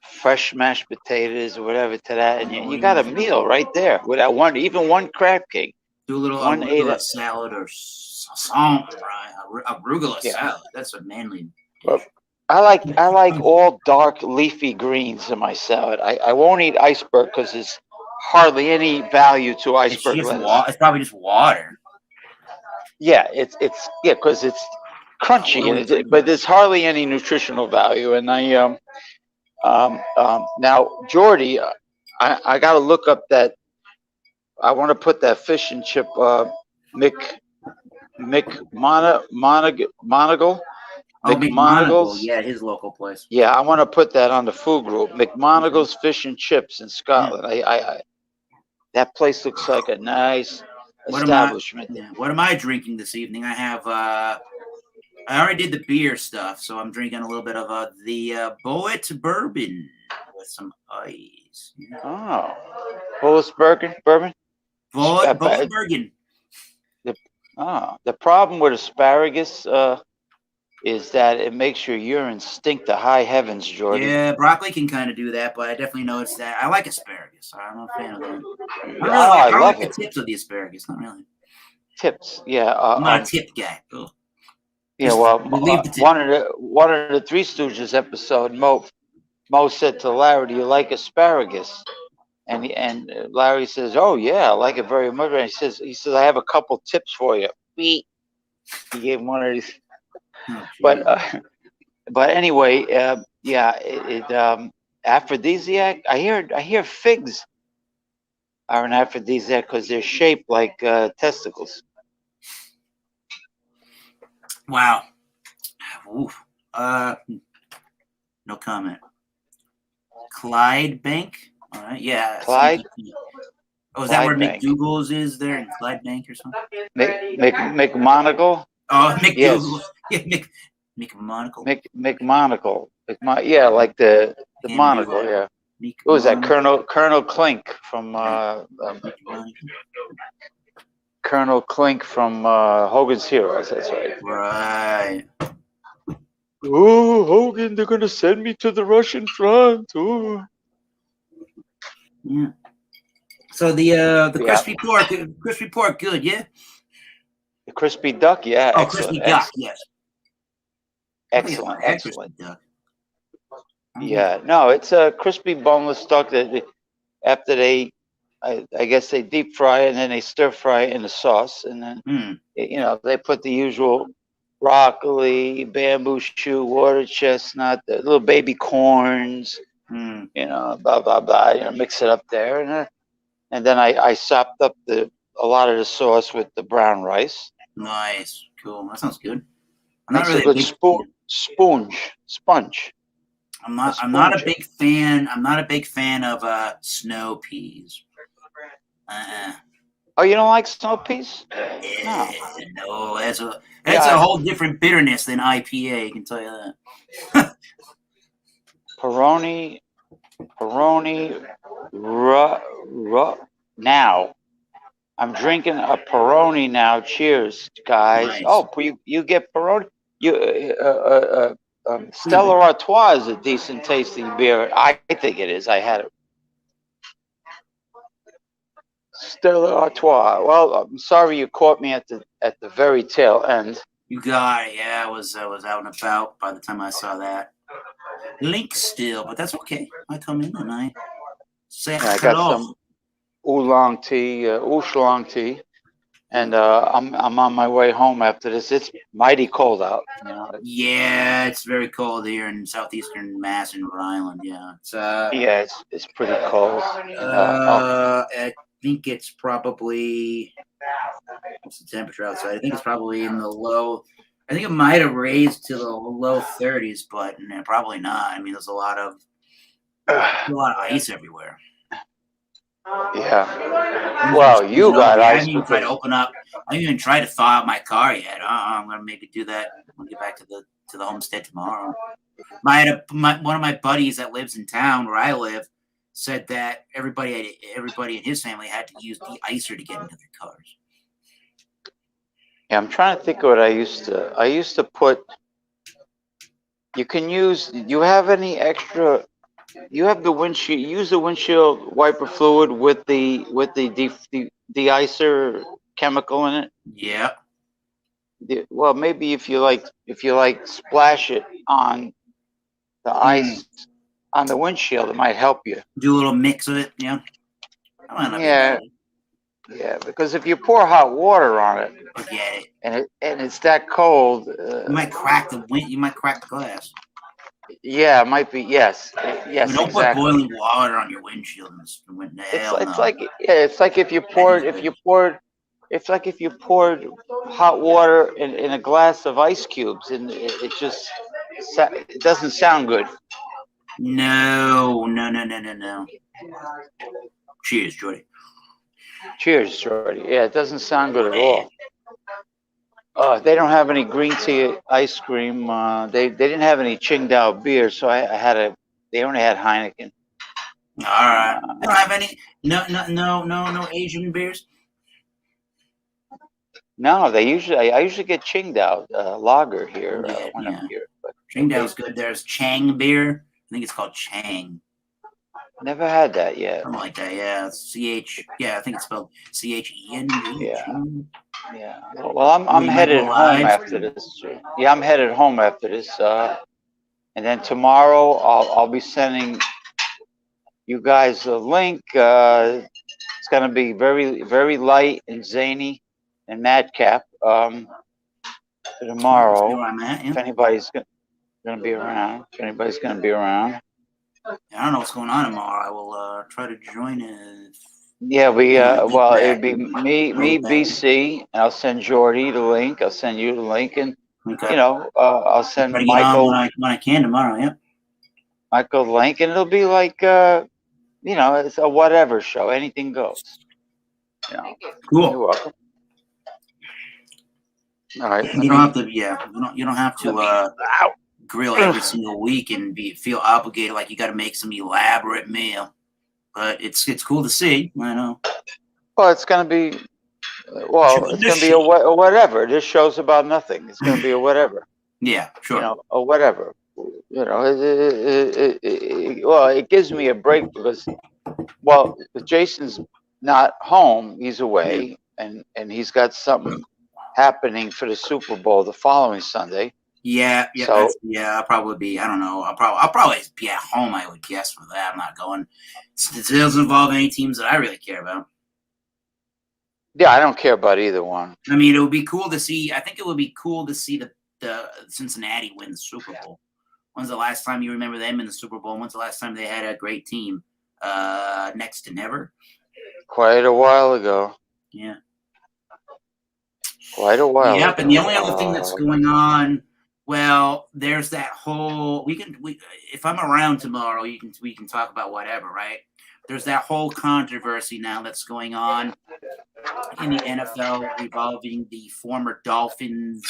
fresh mashed potatoes or whatever to that, and you got a meal right there without even one crab cake. Do a little One ate arugula it. salad or right? Arugula Yeah. salad. That's a manly Well, dish. I like all dark leafy greens in my salad. I won't eat iceberg because there's hardly any value to It's iceberg just lettuce. It's probably just water. Yeah, it's yeah because it's What crunchy are and we drinking? but there's hardly any nutritional value. And now Jordy, I got to look up that. I want to put that fish and chip Mc Monagle Oh, McMonagle. McMonagle's. Yeah, his local place. Yeah, I want to put that on the food group. McMonagle's Fish and Chips in Yeah. Scotland. That place looks like a nice What am I? establishment. Yeah, what am I drinking this evening? I have. I already did the beer stuff, so I'm drinking a little bit of the Moet bourbon with some ice. Oh, Bullis bourbon. Moet Bourbon. The problem with asparagus is that it makes your urine stink to high heavens, Jordy. Yeah, broccoli can kind of do that, but I definitely noticed that. I like asparagus. I'm a fan of that. I I love like the it. tips of the asparagus. Not really. Tips, yeah. I'm not a tip guy. Ugh. Yeah, well, We leave the tip. one of the Three Stooges episode, Mo said to Larry, "Do you like asparagus?" And Larry says, "Oh yeah, I like it very much." And he says, "I have a couple tips for you." Beep. He gave him one of these. Oh, But anyway, yeah, aphrodisiac. I hear figs are an aphrodisiac because they're shaped like testicles. wow. Oof. No comment. Clyde Bank. All right. Yeah. Clyde. Oh, is that where Clyde Bank. McDougal's is there in Clyde Bank or something? McMonagle. Oh, McDougal. Yes. Yeah, McMonagle. McMonagle. Yeah, like the Can do monocle. that. Yeah. Who was that? McMonagle. Colonel Clink from Colonel Clink from Hogan's Heroes. That's right. Right. Oh, Hogan, they're gonna send me to the Russian front. Oh. Yeah. So the crispy pork, good, yeah. The crispy duck, yeah, Oh, excellent. crispy duck, yes. Excellent. Crispy duck. Yeah, no, it's a crispy boneless duck that after I guess they deep fry it and then they stir fry it in the sauce, and then they put the usual broccoli, bamboo shoot, water chestnut, the little baby corns, blah blah blah. Mix it up there, and then I sopped up a lot of the sauce with the brown rice. Nice, cool. That sounds good. I'm Makes not really a good sponge. I'm not a big fan. I'm not a big fan of snow peas. Oh, you don't like snow peas? No, that's a whole different bitterness than IPA. I can tell you that. Peroni, now. I'm drinking a Peroni now. Cheers, guys. Nice. Oh, you get Peroni. Stella Artois is a decent tasting beer. I think it is. I had it. Stella Artois. Well, I'm sorry you caught me at the very tail end. You got it. Yeah, I was out and about by the time I saw that link still, but that's okay. I come in and I say I hello. got some oolong tea, and I'm on my way home after this. It's mighty cold out. Yeah, it's very cold here in southeastern Mass and Rhode Island. Yeah, it's pretty cold. I think it's probably what's the temperature outside? I think it's probably in the low. I think it might have raised to the low 30s, but probably not. I mean, there's a lot of ice everywhere. Yeah. Well, you got ice. I haven't even tried to open up. I haven't even tried to thaw out my car yet. I'm gonna maybe do that when I get back to the homestead tomorrow. One of my buddies that lives in town where I live said that everybody in his family had to use de-icer to get into their cars. Yeah, I'm trying to think of what I used to. I used to put. You can use. Do you have any extra? You have the windshield. Use the windshield wiper fluid with the de-icer chemical in it. Yeah. Well, maybe if you like splash it on the ice on the windshield, it might help you. Do a little mix of it. Yeah. That might not be Yeah, bad. yeah. Because if you pour hot water on it, Forget it. and it's that cold, You might crack the You might crack the glass. yeah, it might be. Yes, yes, Don't put exactly. boiling water on your windshield. Hell It's no. like it's like if you poured it's like if you poured hot water in a glass of ice cubes, and it just it doesn't sound good. No. Cheers, Jordy. Cheers, Jordy. Yeah, it doesn't sound good at all. They don't have any green tea ice cream. They didn't have any Qingdao beer, so I had a. They only had Heineken. All right. They don't have any. No Asian beers. No, I usually get Qingdao lager here when I'm here. But Qingdao's good. There's Chang beer. I think it's called Chang. never had that yet. Something like that. Yeah. CH. Yeah, I think it's spelled CHEN. Yeah. Yeah. Well, I'm headed home after this. Yeah, I'm headed home after this. And then tomorrow I'll be sending you guys a link. It's gonna be very light and zany and madcap. Tomorrow, if anybody's gonna be around, I don't know what's going on tomorrow. I will try to join it. Yeah, well, it'd be me, BC, and I'll send Jordy the link. I'll send you the link, and I'll send Michael when I can tomorrow. Yeah, Michael the link, and it'll be like it's a whatever show. Anything goes. Cool. You're welcome. All right. You don't have to. Yeah, you don't have to grill every single week and feel obligated like you got to make some elaborate meal. But it's cool to see. I know. Well, it's gonna be. It's gonna be a whatever. This show's about nothing. It's gonna be a whatever. Yeah, sure. A whatever. It gives me a break because, Jason's not home. He's away, and he's got something happening for the Super Bowl the following Sunday. Yeah. So, I'll probably be. I don't know. I'll probably be at home. I would guess for that. I'm not going. It doesn't involve any teams that I really care about. Yeah, I don't care about either one. I mean, it would be cool to see. I think it would be cool to see the Cincinnati win the Super Bowl. When's the last time you remember them in the Super Bowl? When's the last time they had a great team? Next to never. Quite a while ago. Yeah. Quite a while. Yep, and the only other thing that's going on. Well, there's that whole. If I'm around tomorrow, we can talk about whatever, right? There's that whole controversy now that's going on in the NFL involving the former Dolphins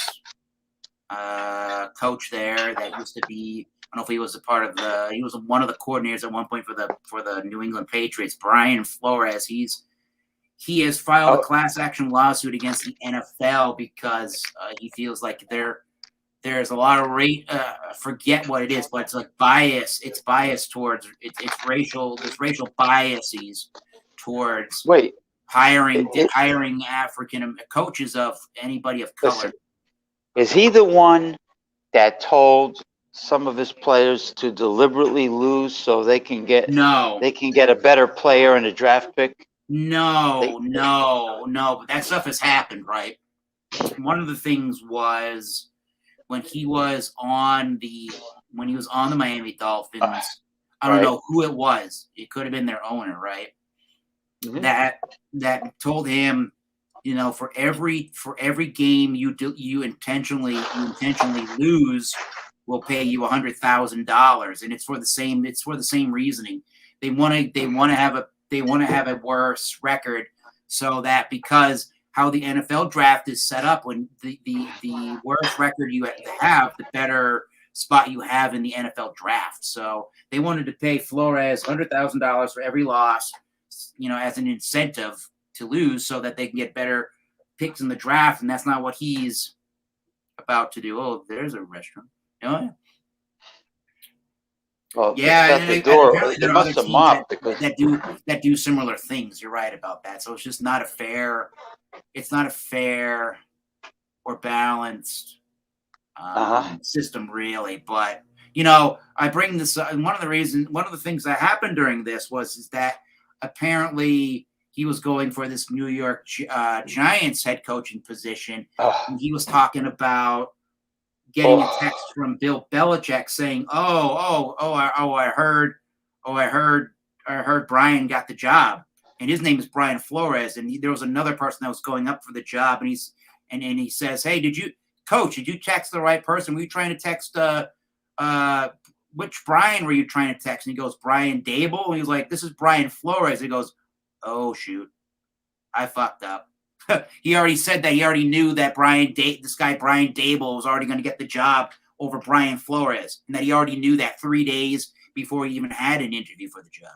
coach there that used to be. I don't know if he was he was one of the coordinators at one point for the New England Patriots. Brian Flores. He has filed a class action lawsuit against the NFL because he feels like there's a lot of forget what it is, but it's like bias. It's bias towards it's racial. There's racial biases towards hiring African coaches of anybody of color. Listen, is he the one that told some of his players to deliberately lose so they can get a better player and a draft pick? No. But that stuff has happened, right? One of the things was when he was on the Miami Dolphins. I don't know who it was. It could have been their owner, right? Mm-hmm. That told him, for every game you intentionally lose, we'll pay you $100,000, and it's for the same reasoning. They want to have a worse record, so that because how the NFL draft is set up, when the worse record you have, the better spot you have in the NFL draft. So they wanted to pay Flores $100,000 for every loss, as an incentive to lose so that they can get better picks in the draft. And that's not what he's about to do. Oh, there's a restaurant. Well, Yeah, at the door, they there are other must have teams mopped because that do similar things. You're right about that. So it's just not a fair. It's not a fair or balanced system, really. But I bring this. One of the things that happened during this is that apparently he was going for this New York Giants head coaching position. And he was talking about getting a text from Bill Belichick saying, I heard Brian got the job, and his name is Brian Flores, and there was another person that was going up for the job, and he says, hey, did you text the right person? Were you trying to text which Brian were you trying to text? And he goes, Brian Dable, and he's like, this is Brian Flores. He goes, oh shoot, I fucked up. He already said that. He already knew that this guy Brian Dable was already going to get the job over Brian Flores, and that he already knew that 3 days before he even had an interview for the job.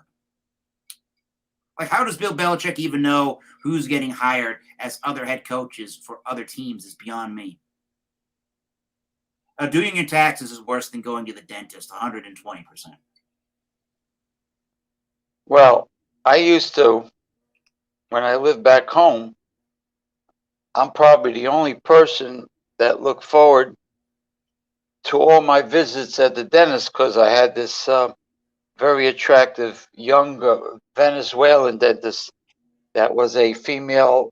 Like, how does Bill Belichick even know who's getting hired as other head coaches for other teams is beyond me. Doing your taxes is worse than going to the dentist, 120%. Well, I used to, when I lived back home, I'm probably the only person that looked forward to all my visits at the dentist because I had this very attractive young Venezuelan dentist that was a female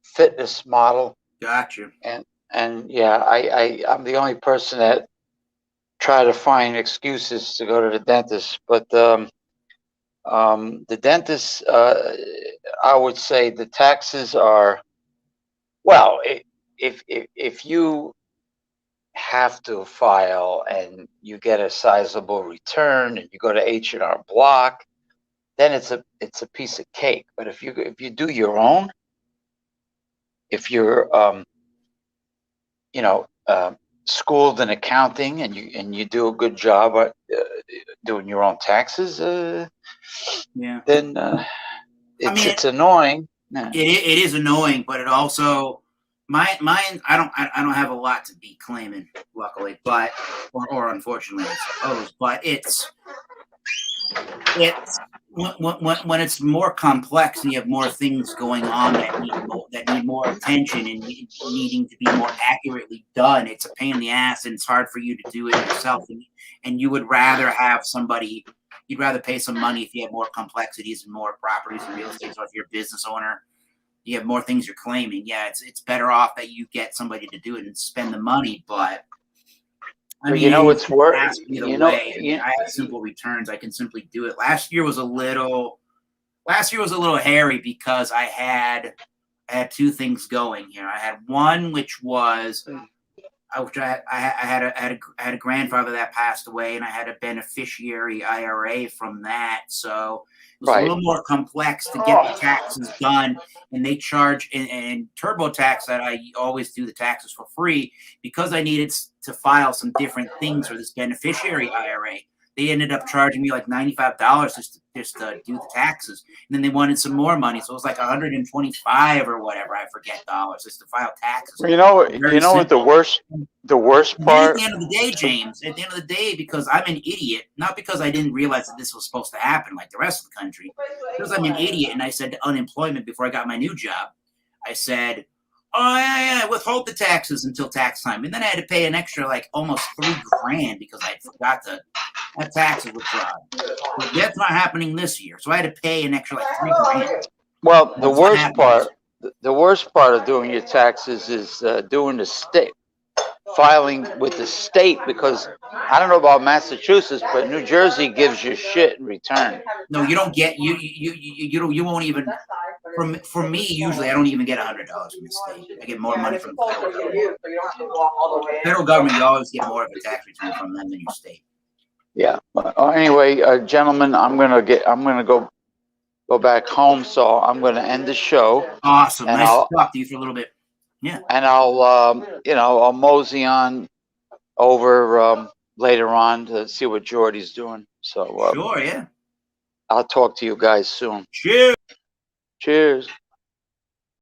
fitness model. Gotcha. And yeah, I'm the only person that try to find excuses to go to the dentist. But the dentist, I would say the taxes are, well, if you have to file and you get a sizable return and you go to H&R Block, then it's a piece of cake. But if you do your own, if you're schooled in accounting and you do a good job at doing your own taxes, yeah, then it's annoying. Yeah. It is annoying, but it also mine. I don't have a lot to be claiming, luckily, but or unfortunately, I suppose. But it's when it's more complex and you have more things going on that need more attention and needing to be more accurately done. It's a pain in the ass, and it's hard for you to do it yourself. And you would rather have somebody. You'd rather pay some money if you have more complexities and more properties and real estate. So if you're a business owner, you have more things you're claiming. Yeah, it's better off that you get somebody to do it and spend the money. But I mean, it's worth. I have simple returns. I can simply do it. Last year was a little hairy because I had two things going here. I had one which was. I had a grandfather that passed away, and I had a beneficiary IRA from that. So it was a little more complex to get the taxes done. And they charge and TurboTax that I always do the taxes for free because I needed to file some different things for this beneficiary IRA. They ended up charging me like $95 just to do the taxes. And then they wanted some more money. So it was like $125 or whatever, I forget, dollars just to file taxes. Well, what the worst part? At the end of the day, James, because I'm an idiot, not because I didn't realize that this was supposed to happen like the rest of the country, because I'm an idiot and I said to unemployment before I got my new job, I said, withhold the taxes until tax time. And then I had to pay an extra like almost $3,000 because I forgot to have taxes withdrawn. But that's not happening this year. So I had to pay an extra like $3,000. Well, the worst part of doing your taxes is doing the state filing with the state, because I don't know about Massachusetts, but New Jersey gives you shit in return. No, you don't get you won't even. For me, usually I don't even get $100 from the state. I get more money from the federal government. Federal government, you always get more of a tax return from them than your state. Yeah. Anyway, gentlemen, I'm gonna go back home, so I'm gonna end the show. Awesome. Nice to talk to you for a little bit. Yeah. And I'll mosey on over later on to see what Jordy's doing. So Sure, yeah. I'll talk to you guys soon. Cheers. Cheers.